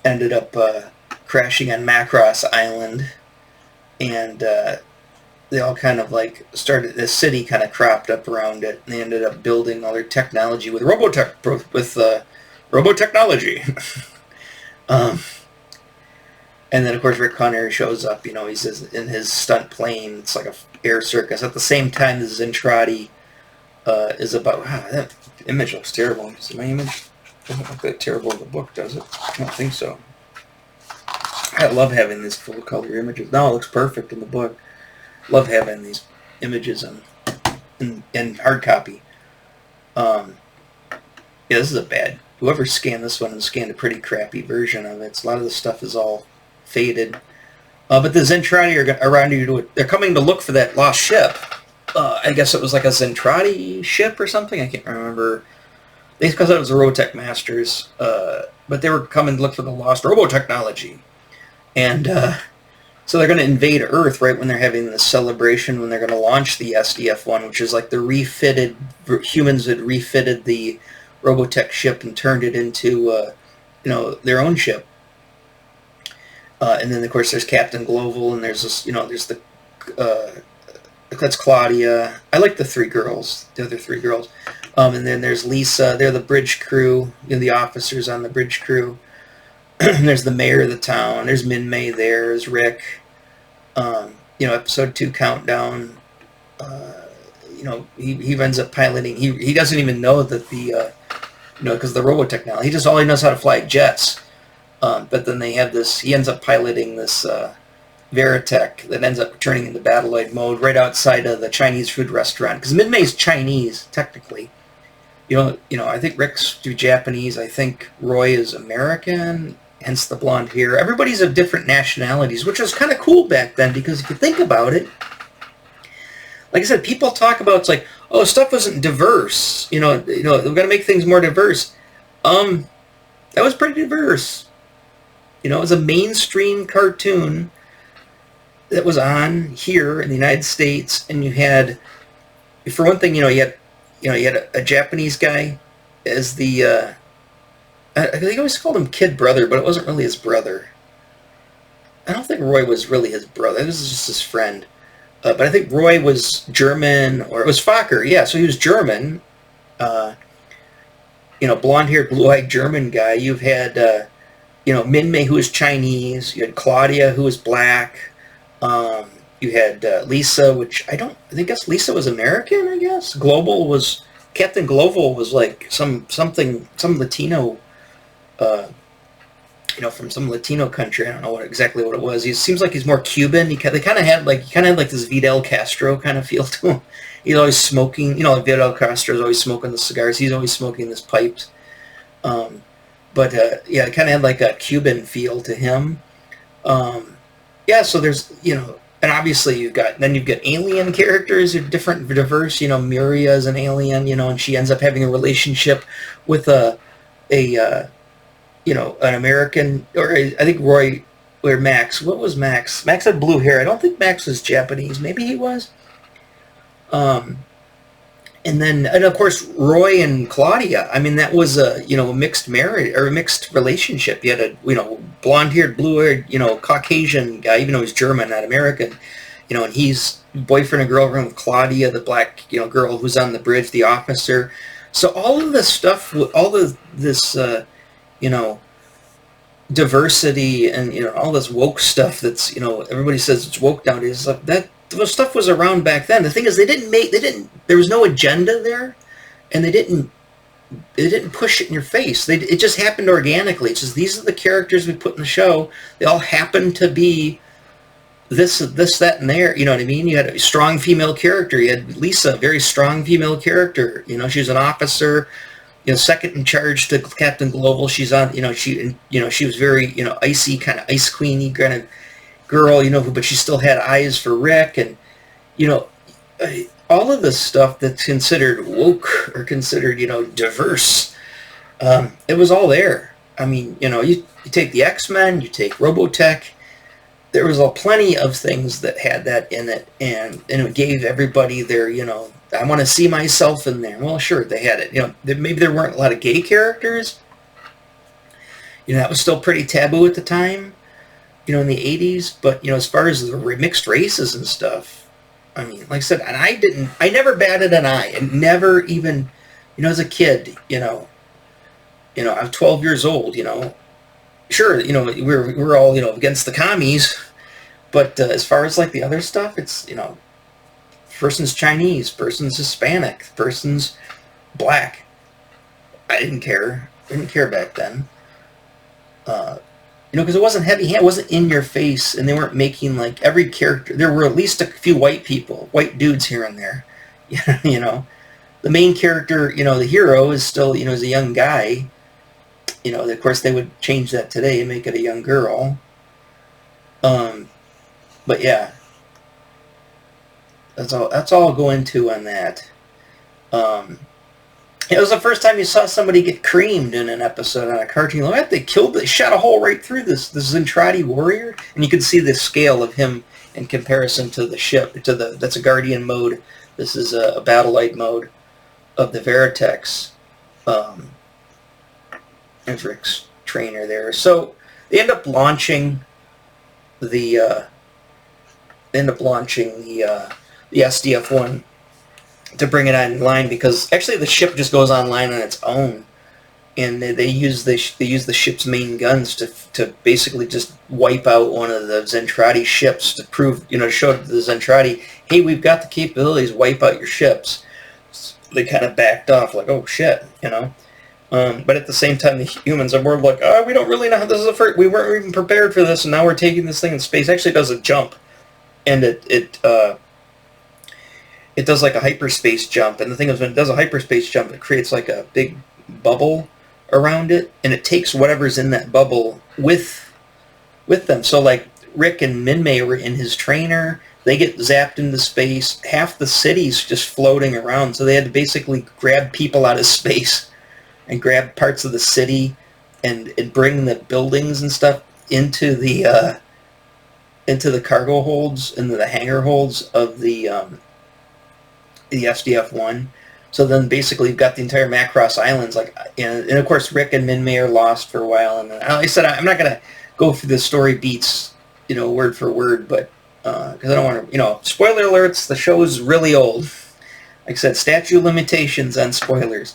ended up crashing on Macross Island, and they all kind of like started, the city kind of cropped up around it, and they ended up building all their technology with Robotechnology. And then of course Rick Connery shows up, you know, he's in his stunt plane. It's like a air circus. At the same time, the Zentradi is about, wow, that image looks terrible. Is my image doesn't look that terrible in the book, does it? I don't think so. I love having these full color images. No, it looks perfect in the book. Love having these images in hard copy. Yeah, this is a bad. Whoever scanned this one and scanned a pretty crappy version of it. A lot of the stuff is all faded. But the Zentradi are around you. They're coming to look for that lost ship. I guess it was like a Zentradi ship or something. I can't remember. Because it was the Robotech Masters. But they were coming to look for the lost Robotechnology. And So they're going to invade Earth right when they're having this celebration, when they're going to launch the SDF-1, which is like the refitted, humans had refitted the Robotech ship and turned it into, their own ship. And then, of course, there's Captain Global, and there's this, there's the, that's Claudia. I like the other three girls. And then there's Lisa. They're the bridge crew, the officers on the bridge crew. There's the mayor of the town. There's Min-Mei there. There's Rick. Episode 2 countdown. He ends up piloting. He doesn't even know that because the Robotech now. All he knows how to fly jets. But then they have this. He ends up piloting this Veritech that ends up turning into Battleoid mode right outside of the Chinese food restaurant. Because Min-Mei's Chinese technically. I think Rick's Japanese. I think Roy is American. Hence the blonde hair. Everybody's of different nationalities, which was kind of cool back then, because if you think about it, like I said, people talk about, it's like, oh, stuff wasn't diverse. We're going to make things more diverse. That was pretty diverse. It was a mainstream cartoon that was on here in the United States, and you had, for one thing, you had a Japanese guy as the. They always called him Kid Brother, but it wasn't really his brother. I don't think Roy was really his brother. This is just his friend. But I think Roy was German, or it was Fokker. Yeah, so he was German. Blonde-haired, blue-eyed German guy. You've had, Min-Mei, who was Chinese. You had Claudia, who was black. You had Lisa, which I guess Lisa was American, I guess. Captain Global was like some Latino, from some Latino country. I don't know exactly what it was. He seems like he's more Cuban. He kind of had this Fidel Castro kind of feel to him. He's always smoking. Fidel Castro's always smoking the cigars. He's always smoking his pipes. It kind of had like a Cuban feel to him. So there's, and obviously you've got alien characters who are different, diverse. Miria is an alien, and she ends up having a relationship with an American, or I think Roy, or Max. What was Max? Max had blue hair. I don't think Max was Japanese. Maybe he was. And of course Roy and Claudia. I mean, that was a mixed marriage or a mixed relationship. You had a blonde-haired, blue-haired Caucasian guy, even though he's German, not American. And he's boyfriend and girlfriend with Claudia, the black girl who's on the bridge, the officer. So all of this stuff, all of this diversity and all this woke stuff that's everybody says it's woke nowadays, that stuff was around back then. The thing is, there was no agenda there, and they didn't push it in your face. It just happened organically. It's just, these are the characters we put in the show. They all happen to be this, that, and there. You know what I mean? You had a strong female character. You had Lisa, a very strong female character. She was an officer, second in charge to Captain Global. She's on, she was very, icy, kind of ice queeny kind of girl, but she still had eyes for Rick, and all of this stuff that's considered woke or considered diverse, it was all there. I mean, you take the X-Men, you take Robotech, there was plenty of things that had that in it, and it gave everybody their, I want to see myself in there. Well, sure, they had it. Maybe there weren't a lot of gay characters. That was still pretty taboo at the time, in the 80s. But, as far as the mixed races and stuff, I mean, like I said, and I never batted an eye, and never even, as a kid, I'm 12 years old, sure, we're all, against the commies, but as far as like the other stuff, it's, person's Chinese, person's Hispanic, person's black. I didn't care. I didn't care back then. Because it wasn't heavy hand, it wasn't in your face, and they weren't making like every character. There were at least a few white dudes here and there. The main character, the hero is still, is a young guy. Of course they would change that today and make it a young girl. But yeah, that's all I'll go into on that. And It was the first time you saw somebody get creamed in an episode on a cartoon. Like, they shot a hole right through this Zentradi warrior, and you can see the scale of him in comparison to the ship. That's a Guardian mode. This is a Battle-like mode of the Veritex. There's Rick's trainer there. So they end up launching the SDF-1 to bring it online, because actually the ship just goes online on its own, and they use the ship's main guns to basically just wipe out one of the Zentradi ships to prove, to show the Zentradi, hey, we've got the capabilities, wipe out your ships. So they kind of backed off, like, oh shit, but at the same time, the humans are more like, oh, we don't really know how this is the first. We weren't even prepared for this, and now we're taking this thing in space. Actually, it does a jump, and it does like a hyperspace jump. And the thing is, when it does a hyperspace jump, it creates like a big bubble around it, and it takes whatever's in that bubble with them. So like Rick and Minmay were in his trainer. They get zapped into space. Half the city's just floating around, so they had to basically grab people out of space and grab parts of the city and bring the buildings and stuff into the cargo holds, into the hangar holds of the SDF-1. So then basically you've got the entire Macross Islands, and of course Rick and Minmay are lost for a while. And like I said, I'm not going to go through the story beats, word for word, but because I don't want to, spoiler alerts, the show is really old. Like I said, statute of limitations on spoilers.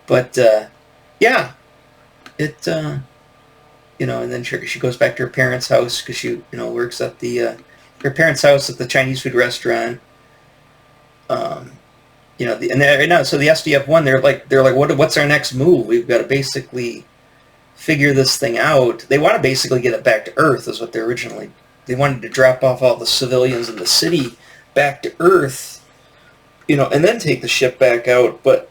But, yeah, it, and then she goes back to her parents' house because she, works at her parents' house at the Chinese food restaurant. So the SDF-1, they're like, what's our next move? We've got to basically figure this thing out. They want to basically get it back to Earth, is what they wanted to drop off all the civilians in the city back to Earth, and then take the ship back out, but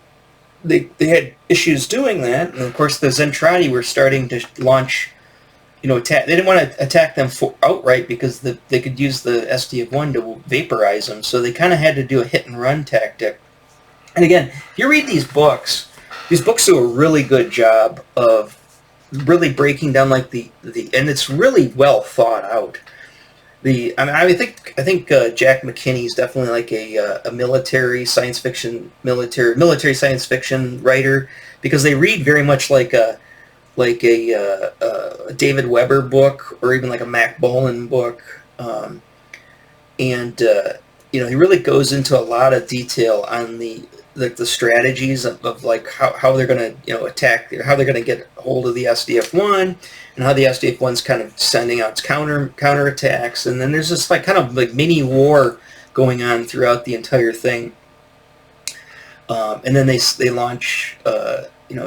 they had issues doing that, and of course the Zentradi were starting to launch, attack. They didn't want to attack them outright because they could use the SDF-1 to vaporize them, so they kind of had to do a hit-and-run tactic. And again, if you read these books do a really good job of really breaking down and it's really well thought out. I think Jack McKinney is definitely like a military science fiction writer, because they read very much like a David Weber book, or even like a Mac Bolan book, and he really goes into a lot of detail on the strategies of like how they're going to attack, how they're going to get hold of the SDF-1, and how the SDF-1's kind of sending out its counter attacks, and then there's this like kind of like mini war going on throughout the entire thing, and then they launch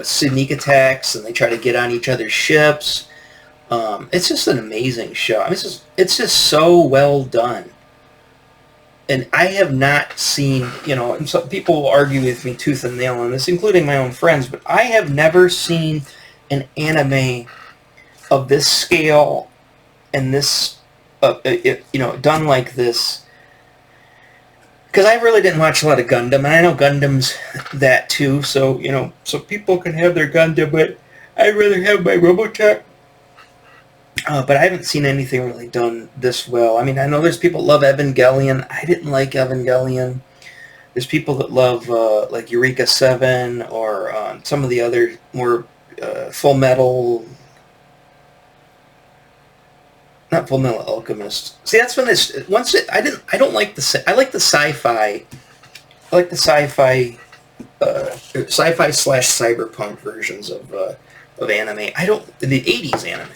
sneak attacks, and they try to get on each other's ships. It's just an amazing show. I mean, it's just so well done. And I have not seen, and some people argue with me tooth and nail on this, including my own friends, but I have never seen an anime of this scale and this, done like this. Because I really didn't watch a lot of Gundam, and I know Gundam's that too, so, so people can have their Gundam, but I'd rather have my Robotech. But I haven't seen anything really done this well. I mean, I know there's people that love Evangelion. I didn't like Evangelion. There's people that love like Eureka 7, or some of the other more Full Metal... Not Full Metal Alchemist. See, that's when this... I don't like the... I like the sci-fi... I like the sci-fi... sci-fi / cyberpunk versions of anime. I don't... The 80s anime.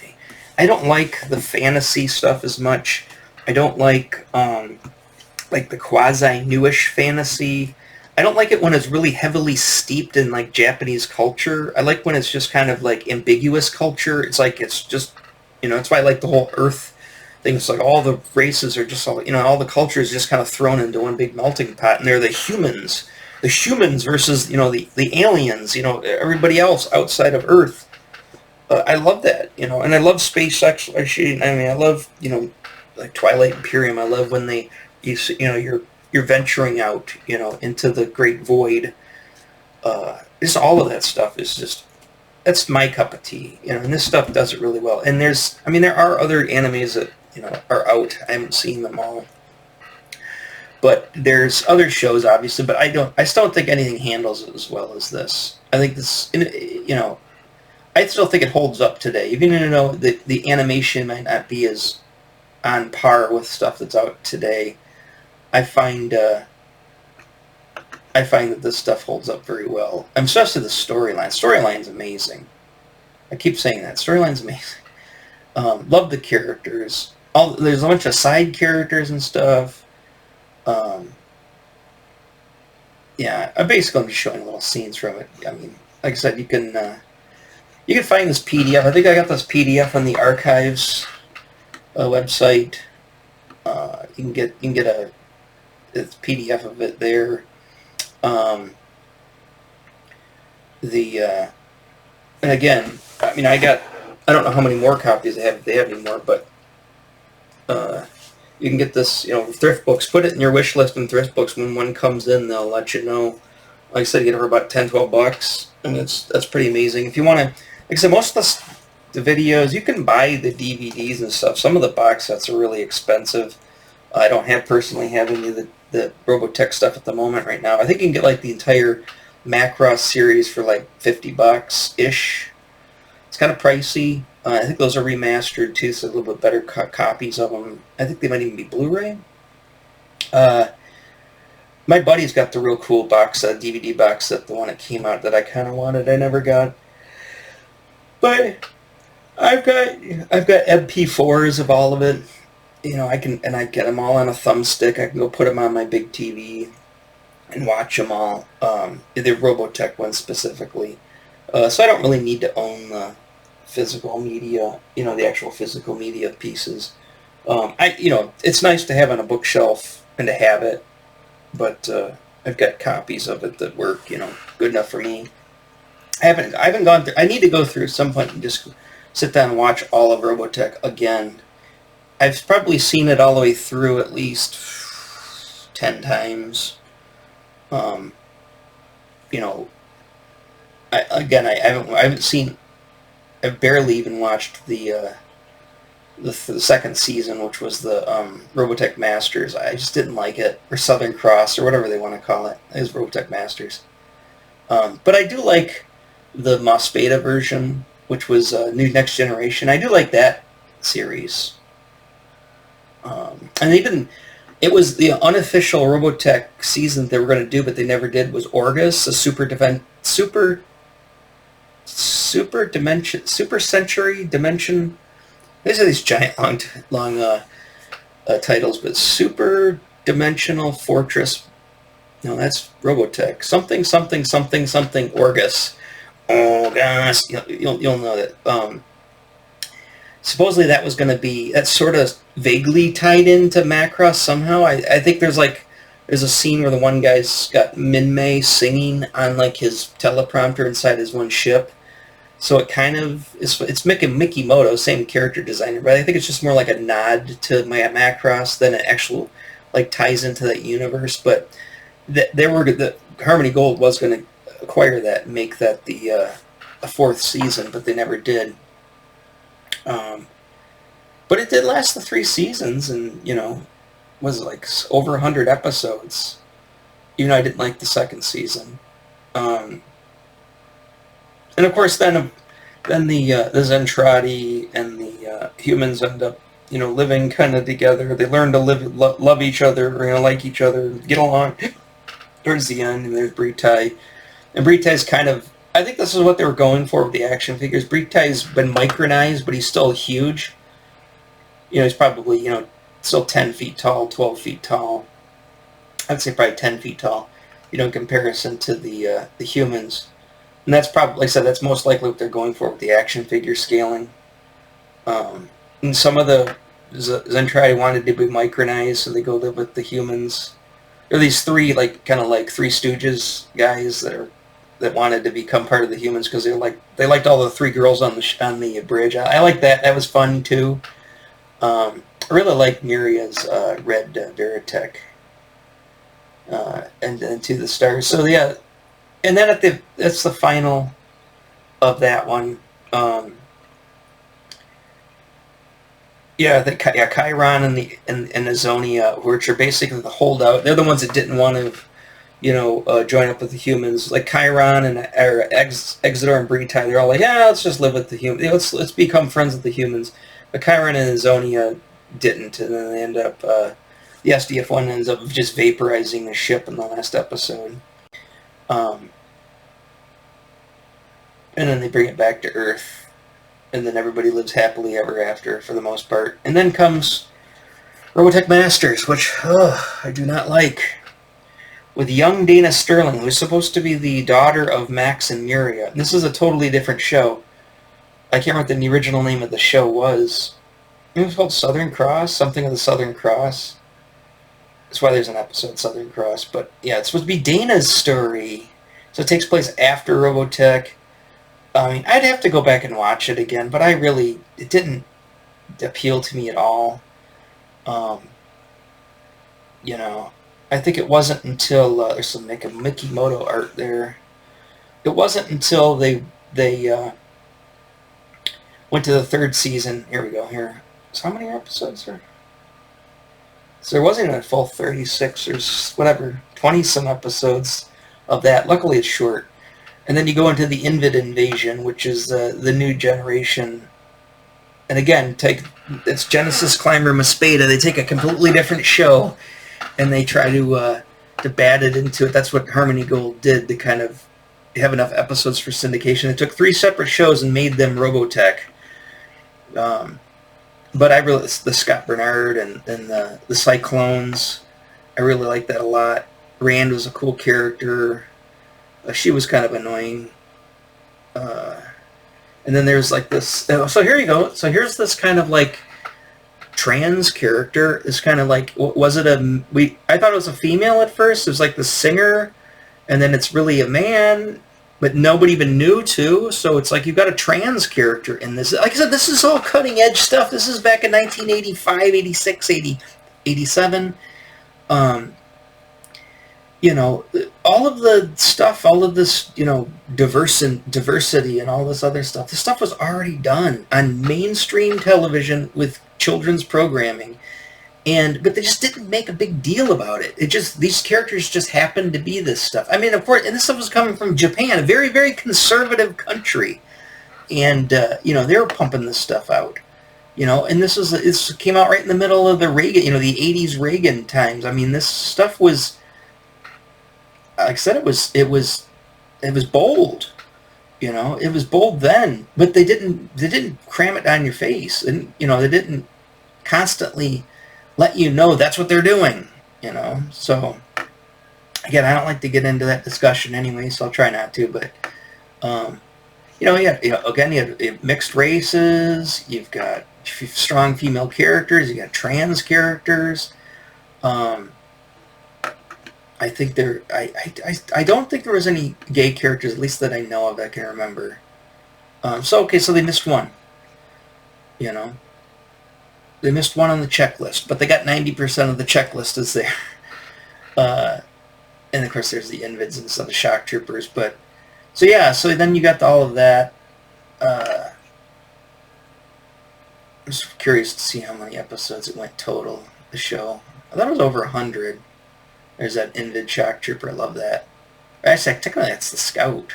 I don't like the fantasy stuff as much. I don't like the quasi-newish fantasy. I don't like it when it's really heavily steeped in like Japanese culture. I like when it's just kind of like ambiguous culture. It's like it's just, that's why I like the whole Earth thing. It's like all the races are just all, all the cultures just kind of thrown into one big melting pot, and they're the humans versus the aliens. Everybody else outside of Earth. I love that, and I love space exploration. I mean, I love, like Twilight Imperium. I love when you're venturing out, into the great void, Just all of that stuff is just, that's my cup of tea, you know. And this stuff does it really well. And there are other animes that, you know, are out. I haven't seen them all, but there's other shows, obviously. But I still don't think anything handles it as well as this. I think this, you know, I still think it holds up today, even though the animation might not be as on par with stuff that's out today. I find that this stuff holds up very well. I'm especially the storyline. Storyline's amazing. I keep saying that. Storyline's amazing. Love the characters. There's a bunch of side characters and stuff. Yeah, I'm just showing little scenes from it. I mean, like I said, you can find this PDF. I think I got this PDF on the Archives website. You can get a PDF of it there. And again, I mean, I don't know how many more copies they have anymore, but you can get this, you know, thrift books. Put it in your wish list in thrift books. When one comes in, they'll let you know. Like I said, you get it for about $10-12. I mean, that's pretty amazing. If you want to, like I said, most of the videos, you can buy the DVDs and stuff. Some of the box sets are really expensive. I don't personally have any of the Robotech stuff at the moment right now. I think you can get like the entire Macross series for like $50-ish. It's kind of pricey. I think those are remastered too, so a little bit better copies of them. I think they might even be Blu-ray. My buddy's got the real cool box set, DVD box set, the one that came out that I kind of wanted. I never got. But I've got MP4s of all of it. You know, I get them all on a thumbstick. I can go put them on my big TV and watch them all. The Robotech ones specifically. So I don't really need to own the physical media, you know, the actual physical media pieces. You know, it's nice to have on a bookshelf and to have it, but I've got copies of it that work, you know, good enough for me. I haven't gone through. I need to go through at some point and just sit down and watch all of Robotech again. I've probably seen it all the way through at least 10 times. You know, I've barely even watched the second season, which was the Robotech Masters. I just didn't like it, or Southern Cross, or whatever they want to call it. It was Robotech Masters. But I do like the Mos Beta version, which was New Next Generation. I do like that series. And it was the unofficial Robotech season they were going to do, but they never did, was Orgus, a Super Century Dimension. These are these giant long titles, but Super Dimensional Fortress. No, that's Robotech. Something Orgus. Oh gosh, you'll know that. Supposedly that was going to be, that's sort of vaguely tied into Macross somehow. I think there's a scene where the one guy's got Min-May singing on like his teleprompter inside his one ship. So it kind of, it's Mickey Moto, same character designer, but I think it's just more like a nod to Macross than it actual like ties into that universe. But the Harmony Gold was going to acquire that and make that the fourth season, but they never did. But it did last the 3 seasons, and, you know, was like over 100 episodes. Even though I didn't like the second season. And of course, then the Zentradi and the humans end up, you know, living kind of together. They learn to love each other, you know, like each other, get along. Towards the end, and there's Britai. And Britai's kind of, I think this is what they were going for with the action figures. Britai's been micronized, but he's still huge. You know, he's probably, you know, still 10 feet tall, 12 feet tall. I'd say probably 10 feet tall, you know, in comparison to the humans. And that's probably, like I said, that's most likely what they're going for with the action figure scaling. And some of the Zentradi wanted to be micronized, so they go live with the humans. There are these three, like, kind of like Three Stooges guys that wanted to become part of the humans because they liked all the 3 girls on the bridge. I like that. That was fun too. I really like Miria's Red Veritech and To the Stars. So yeah, And then that's the final of that one. Chiron and Azonia, which are basically the holdout. They're the ones that didn't want to, join up with the humans. Like Chiron and Exeter and Bretai, they're all like, yeah, let's just live with the humans. Let's become friends with the humans. But Chiron and Azonia didn't, and then they end up. The SDF-1 ends up just vaporizing the ship in the last episode. And then they bring it back to Earth. And then everybody lives happily ever after, for the most part. And then comes Robotech Masters, which I do not like. With young Dana Sterling, who's supposed to be the daughter of Max and Muria. This is a totally different show. I can't remember what the original name of the show was. It was called Southern Cross, something of the Southern Cross. That's why there's an episode, Southern Cross. But yeah, it's supposed to be Dana's story. So it takes place after Robotech. I mean, I'd have to go back and watch it again, but it didn't appeal to me at all. I think it wasn't until, there's some Mikimoto art there. It wasn't until they went to the third season. Here we go, here. So how many episodes are? So there wasn't even a full 36 or whatever, 20-some episodes of that. Luckily it's short. And then you go into the Invid Invasion, which is the new generation. And again, it's Genesis Climber Maspada. They take a completely different show and they try to bat it into it. That's what Harmony Gold did to kind of have enough episodes for syndication. They took 3 separate shows and made them Robotech. But I really, the Scott Bernard and the Cyclones, I really like that a lot. Rand was a cool character. She was kind of annoying. And then there's like this, so here you go. So here's this kind of like trans character. It's kind of like, was it I thought it was a female at first. It was like the singer, and then it's really a man, but nobody even knew too. So it's like you've got a trans character in this. Like I said, this is all cutting edge stuff. This is back in 1985, 86, 87. All of the stuff, all of this, diversity and all this other stuff. This stuff was already done on mainstream television with children's programming. But they just didn't make a big deal about it. These characters just happened to be this stuff. I mean, of course, and this stuff was coming from Japan, a very, very conservative country. And, they were pumping this stuff out. And this came out right in the middle of the Reagan, the 80s Reagan times. I mean, this stuff was, like I said, it was bold. It was bold then, but they didn't cram it down your face. And, they didn't constantly let you know that's what they're doing, So, again, I don't like to get into that discussion anyway, so I'll try not to. But, again, you have mixed races. You've got strong female characters. You got trans characters. I think I don't think there was any gay characters, at least that I know of, that I can remember. So they missed one. They missed one on the checklist, but they got 90% of the checklist is there. And of course there's the Invids and some of the shock troopers, but so then you got all of that. I'm just curious to see how many episodes it went total, the show. I thought it was over 100. There's that Invid shock trooper, I love that. Actually, technically that's the Scout.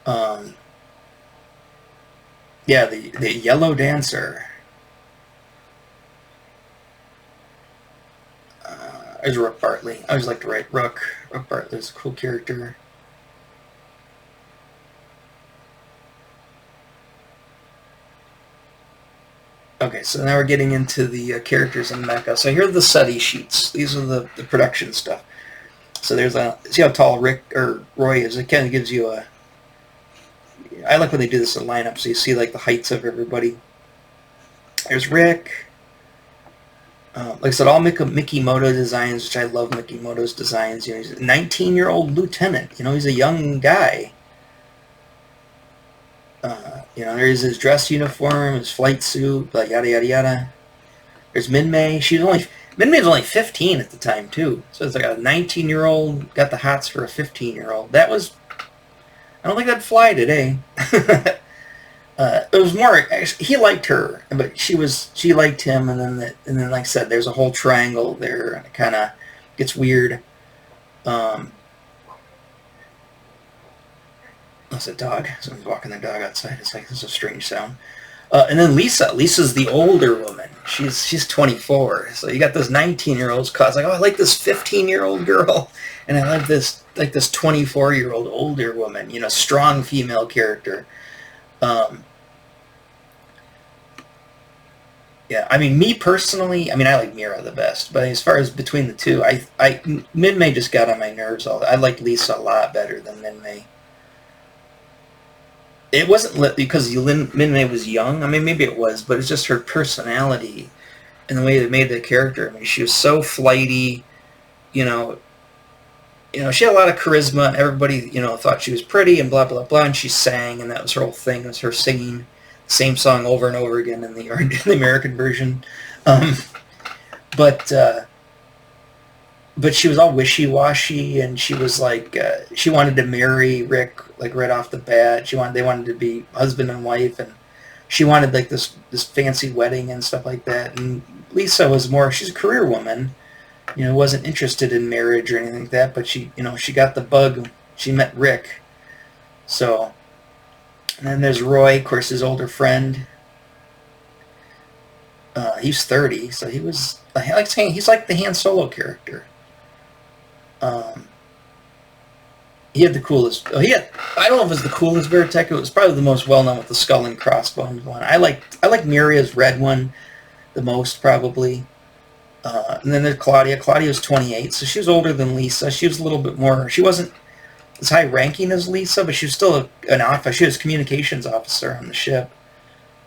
The Yellow Dancer. There's Rook Bartley. I always like to write Rook. Rook Bartley's a cool character. Okay, so now we're getting into the characters in Mecha. So here are the SETI sheets. These are the production stuff. So there's see how tall Roy is? It kind of gives you I like when they do this in lineup, so you see like the heights of everybody. There's Rick. Like I said, all Mikimoto designs, which I love Mikimoto's designs. He's a 19-year-old lieutenant. He's a young guy. There's his dress uniform, his flight suit, yada, yada, yada. There's Minmay. Min-May was only 15 at the time, too. So it's like a 19-year-old got the hots for a 15-year-old. That was... I don't think that'd fly today. It was more... He liked her, but she liked him, and then like I said, there's a whole triangle there, and it kind of gets weird. That's a dog. Someone's walking their dog outside. It's like, this is a strange sound. And then Lisa. Lisa's the older woman. She's 24. So you got this 19-year-old's cause like, oh, I like this 15-year-old girl, and I like this 24-year-old older woman. You know, strong female character. Yeah, I mean, me personally, I mean, I like Mira the best, but as far as between the two, Min-May just got on my nerves. I liked Lisa a lot better than Min-May. It wasn't because Min-May was young. I mean, maybe it was, but it's just her personality and the way they made the character. I mean, she was so flighty, you know, she had a lot of charisma, and everybody, thought she was pretty and blah, blah, blah, and she sang, and that was her whole thing, was her singing the same song over and over again in the American version. But she was all wishy-washy, and she was like, she wanted to marry Rick, like, right off the bat. They wanted to be husband and wife, and she wanted, like, this fancy wedding and stuff like that. And Lisa was she's a career woman, wasn't interested in marriage or anything like that, but she got the bug. She met Rick. So, and then there's Roy, of course, his older friend. He's 30, so he was, I like saying, he's like the Han Solo character. He had the coolest, I don't know if it was the coolest Veritech, it was probably the most well-known with the skull and crossbones one. I like Miria's red one the most, probably. And then there's Claudia. Claudia was 28, so she was older than Lisa. She was a little bit more, she wasn't as high-ranking as Lisa, but she was still an officer. She was a communications officer on the ship.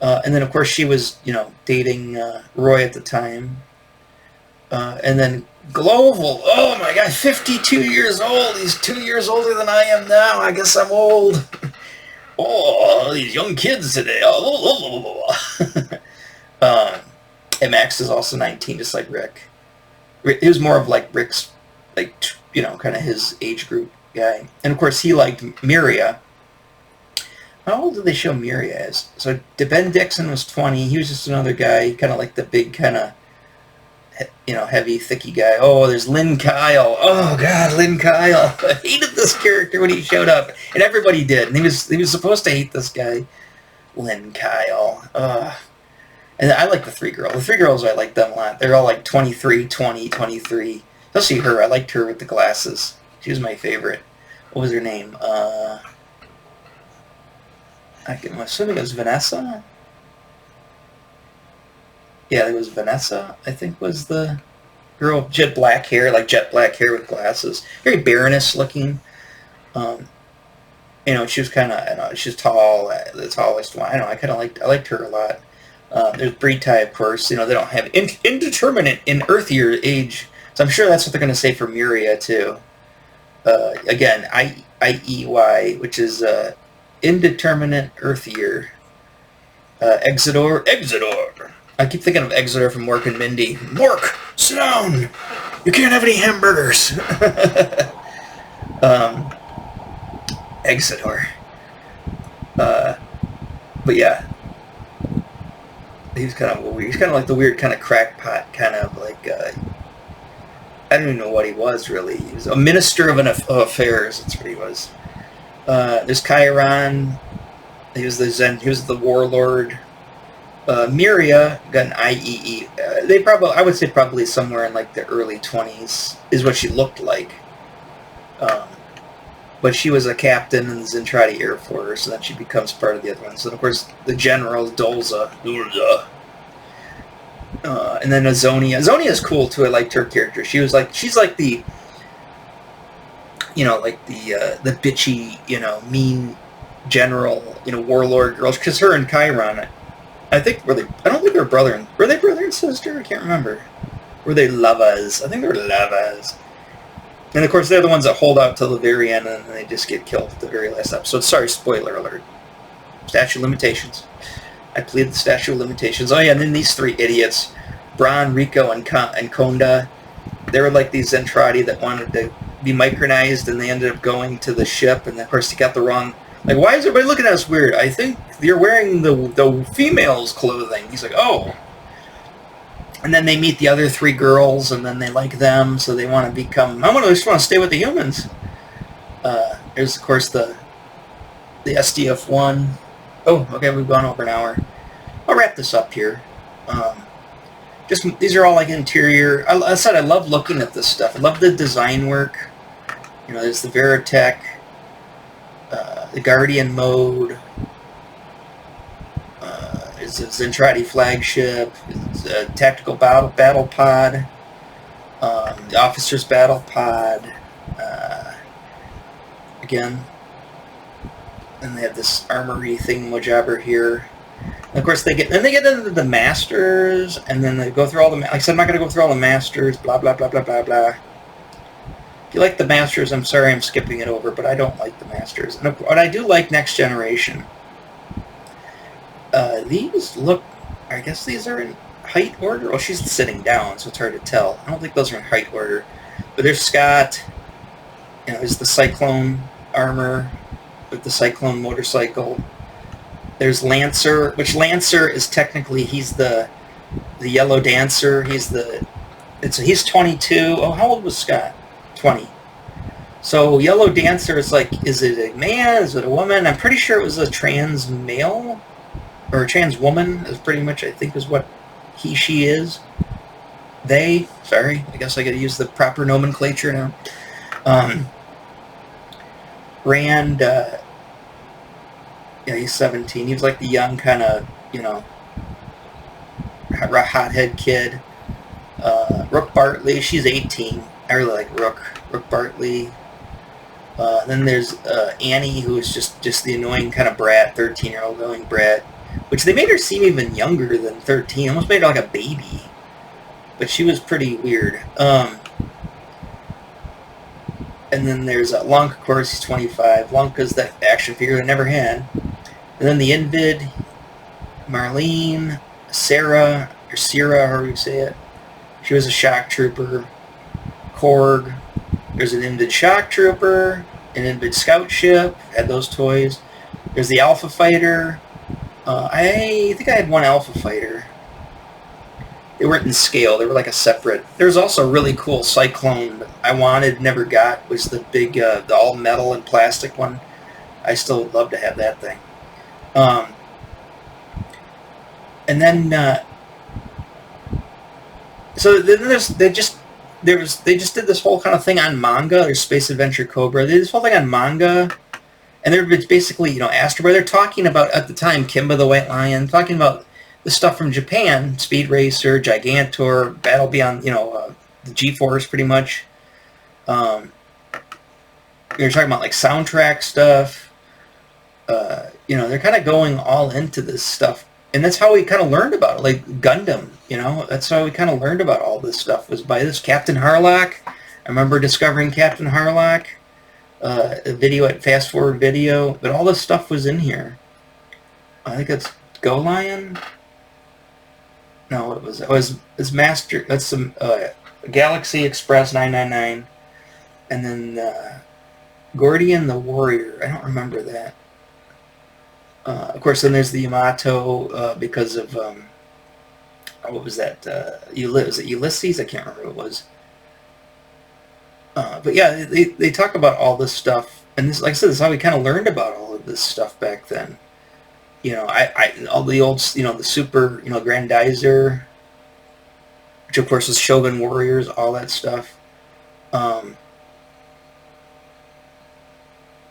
And then, of course, she was, dating Roy at the time. And then Global, oh my God, 52 years old. He's 2 years older than I am now. I guess I'm old. Oh, these young kids today. And Max is also 19, just like Rick. He was more of like Rick's, like, kind of his age group guy. And of course, he liked Miria. How old did they show Miria as? So Ben Dixon was 20. He was just another guy, kind of like the big kind of, heavy, thicky guy. Oh, there's Lynn Kyle. Oh, God, Lynn Kyle. I hated this character when he showed up. And everybody did. And he was supposed to hate this guy, Lynn Kyle. And I like the three girls. The three girls, I like them a lot. They're all like 23, 20, 23. Especially her. I liked her with the glasses. She was my favorite. What was her name? I'm assuming it was Vanessa? Yeah, it was Vanessa, I think, was the girl. Jet black hair with glasses. Very Baroness looking. She was kind of, she's tall, the tallest one. I liked her a lot. There's Breed Tie, of course. They don't have indeterminate in Earth year age. So I'm sure that's what they're going to say for Miria, too. Again, IEY, which is indeterminate Earth year. Exodor. I keep thinking of Exodor from Mork and Mindy. Mork, sit down. You can't have any hamburgers. Exodor. But yeah. He's kind of weird. He's kind of like the weird kind of crackpot, kind of like, I don't even know what he was, really. He was a minister of affairs. That's what he was. There's Chiron. He was the warlord. Miria got an IEE. I would say probably somewhere in like the early 20s is what she looked like. But she was a captain in the Zentradi Air Force, and then she becomes part of the other ones. And of course, the general Dolza. And then Azonia. Azonia is cool too. I liked her character. She's like the, the bitchy, mean general, warlord girls. Because her and Chiron, I don't think they were brother and sister? I can't remember. Were they lovers? I think they were lovers. And of course, they're the ones that hold out till the very end, and then they just get killed at the very last episode. Sorry, spoiler alert. Statute of limitations. I plead the statute of limitations. Oh yeah, and then these three idiots. Bron, Rico, and Konda. They were like these Zentradi that wanted to be micronized, and they ended up going to the ship, and of course he got the wrong... Like, why is everybody looking at us weird? I think you're wearing the female's clothing. He's like, oh. And then they meet the other 3 girls, and then they like them, so they want to become... I just want to stay with the humans. There's, of course, the SDF-1. Oh, okay, we've gone over an hour. I'll wrap this up here. These are all like interior. I said I love looking at this stuff. I love the design work. You know, there's the Veritech, the Guardian mode. There's the Zentradi flagship. It's a tactical battle pod. The officer's battle pod. Again. And they have this armory thingamajabber here. And of course, they get into the masters, and then they go through all the... Like I said, I'm not going to go through all the masters, blah, blah, blah, blah, blah, blah. If you like the masters, I'm sorry I'm skipping it over, but I don't like the masters. And but I do like Next Generation. These look... I guess these are in height order? Oh, she's sitting down, so it's hard to tell. I don't think those are in height order. But there's Scott. You know, there's the Cyclone armor with the Cyclone motorcycle. There's Lancer, which Lancer is technically, he's the Yellow Dancer. He's 22. Oh, how old was Scott? 20. So Yellow Dancer is like, is it a man? Is it a woman? I'm pretty sure it was a trans male or a trans woman. Is pretty much, I think, is what she is. They. Sorry, I guess I got to use the proper nomenclature now. Rand. Yeah, he's 17. He was like the young kind of, you know, hothead kid. Rook Bartley, she's 18. I really like Rook Bartley. Then there's Annie, who is just the annoying kind of brat, 13-year-old annoying brat, which they made her seem even younger than 13. Almost made her like a baby. But she was pretty weird. And then there's Lunk, of course, he's 25. Lunk is that action figure I never had. And then the Invid, Marlene, Sarah, or Sierra, however you say it. She was a shock trooper. Korg. There's an Invid shock trooper, an Invid scout ship. Had those toys. There's the Alpha Fighter. I think I had one Alpha Fighter. They weren't in scale. They were like a separate... There's also a really cool Cyclone that I wanted, never got, was the big, the all metal and plastic one. I still would love to have that thing. And then, so then they just did this whole kind of thing on manga. There's Space Adventure Cobra. They did this whole thing on manga, and they're basically, you know, Astro Boy. They're talking about, at the time, Kimba the White Lion, talking about the stuff from Japan, Speed Racer, Gigantor, Battle Beyond, you know, the G-Force, pretty much. They're talking about, like, soundtrack stuff. You know, they're kind of going all into this stuff. And that's how we kind of learned about it, like Gundam, you know. That's how we kind of learned about all this stuff, was by this Captain Harlock. I remember discovering Captain Harlock, a video at Fast Forward Video, but all this stuff was in here. I think it's Go Lion? No, it was Master, that's some Galaxy Express 999, and then Gordian the Warrior. I don't remember that. Of course, then there's the Yamato, because of, what was that, was it Ulysses? I can't remember what it was. But yeah, they talk about all this stuff, and this, like I said, this is how we kind of learned about all of this stuff back then. You know, all the old, you know, the Super, you know, Grandizer, which of course was Shogun Warriors, all that stuff. But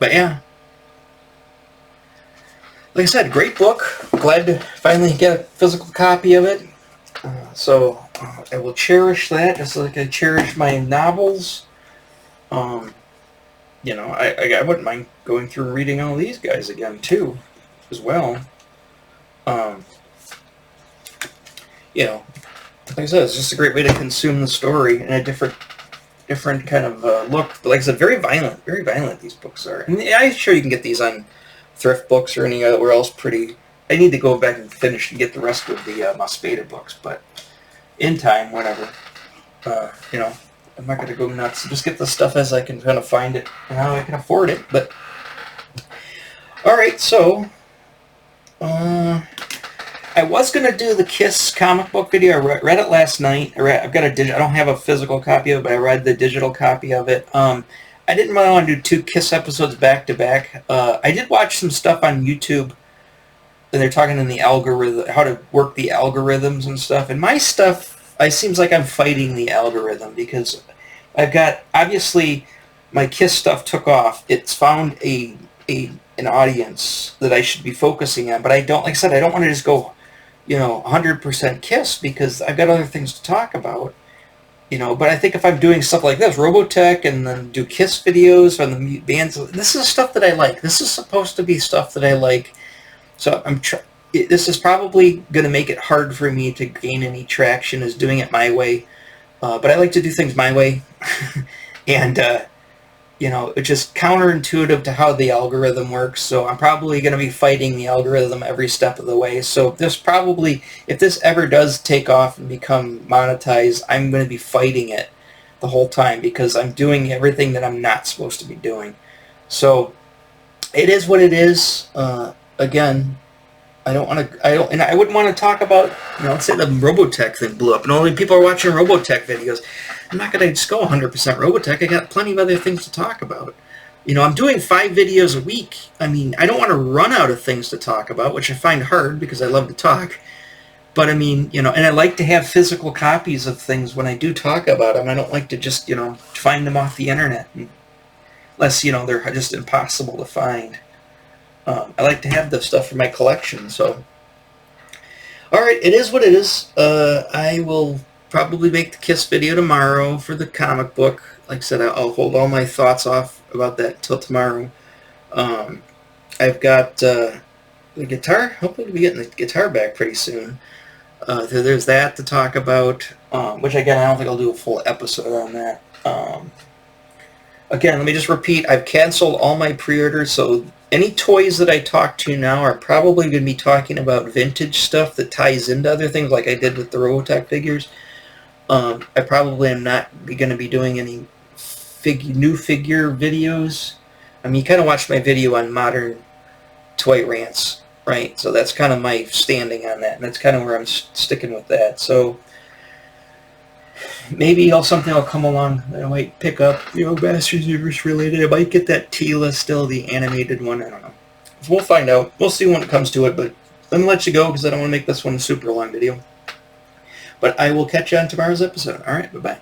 yeah. Like I said, great book. Glad to finally get a physical copy of it. So I will cherish that, just like I cherish my novels. You know, I wouldn't mind going through and reading all these guys again too, as well. You know, like I said, it's just a great way to consume the story in a different kind of look. But like I said, very violent these books are. And I'm sure you can get these on Thrift Books or anywhere else pretty. I need to go back and finish and get the rest of the Mospeda books, but in time, whatever. You know, I'm not going to go nuts. Just get the stuff as I can kind of find it and how I can afford it. But all right, so I was going to do the Kiss comic book video. I read it last night. I've got I don't have a physical copy of it, but I read the digital copy of it. I didn't really want to do 2 Kiss episodes back to back. I did watch some stuff on YouTube, and they're talking in the algorithm, how to work the algorithms and stuff. And my stuff, it seems like I'm fighting the algorithm because I've got, obviously, my Kiss stuff took off. It's found an audience that I should be focusing on, but I don't, like I said, I don't want to just go, 100% Kiss because I've got other things to talk about, but I think if I'm doing stuff like this, Robotech, and then do Kiss videos on the bands, this is stuff that I like. This is supposed to be stuff that I like. So this is probably going to make it hard for me to gain any traction as doing it my way. But I like to do things my way. And, it's just counterintuitive to how the algorithm works. So I'm probably going to be fighting the algorithm every step of the way. So if this ever does take off and become monetized, I'm going to be fighting it the whole time because I'm doing everything that I'm not supposed to be doing. So it is what it is. Again, I wouldn't want to talk about, let's say the Robotech thing blew up and only people are watching Robotech videos. I'm not going to just go 100% Robotech. I got plenty of other things to talk about. I'm doing 5 videos a week. I mean, I don't want to run out of things to talk about, which I find hard because I love to talk. But I mean, and I like to have physical copies of things when I do talk about them. I don't like to just, find them off the internet. Unless, they're just impossible to find. I like to have the stuff for my collection, so. Alright, it is what it is. I will probably make the Kiss video tomorrow for the comic book. Like I said, I'll hold all my thoughts off about that till tomorrow. I've got the guitar. Hopefully we'll be getting the guitar back pretty soon. There's that to talk about, which again, I don't think I'll do a full episode on that. Again, let me just repeat, I've canceled all my pre-orders, so any toys that I talk to now are probably going to be talking about vintage stuff that ties into other things like I did with the Robotech figures. I probably am not going to be doing any new figure videos. I mean, you kind of watched my video on modern toy rants, right? So that's kind of my standing on that, and that's kind of where I'm sticking with that. So maybe something will come along that I might pick up, Masters Universe related. I might get that Tila still, the animated one. I don't know. We'll find out. We'll see when it comes to it, but let me let you go because I don't want to make this one a super long video. But I will catch you on tomorrow's episode. All right, bye-bye.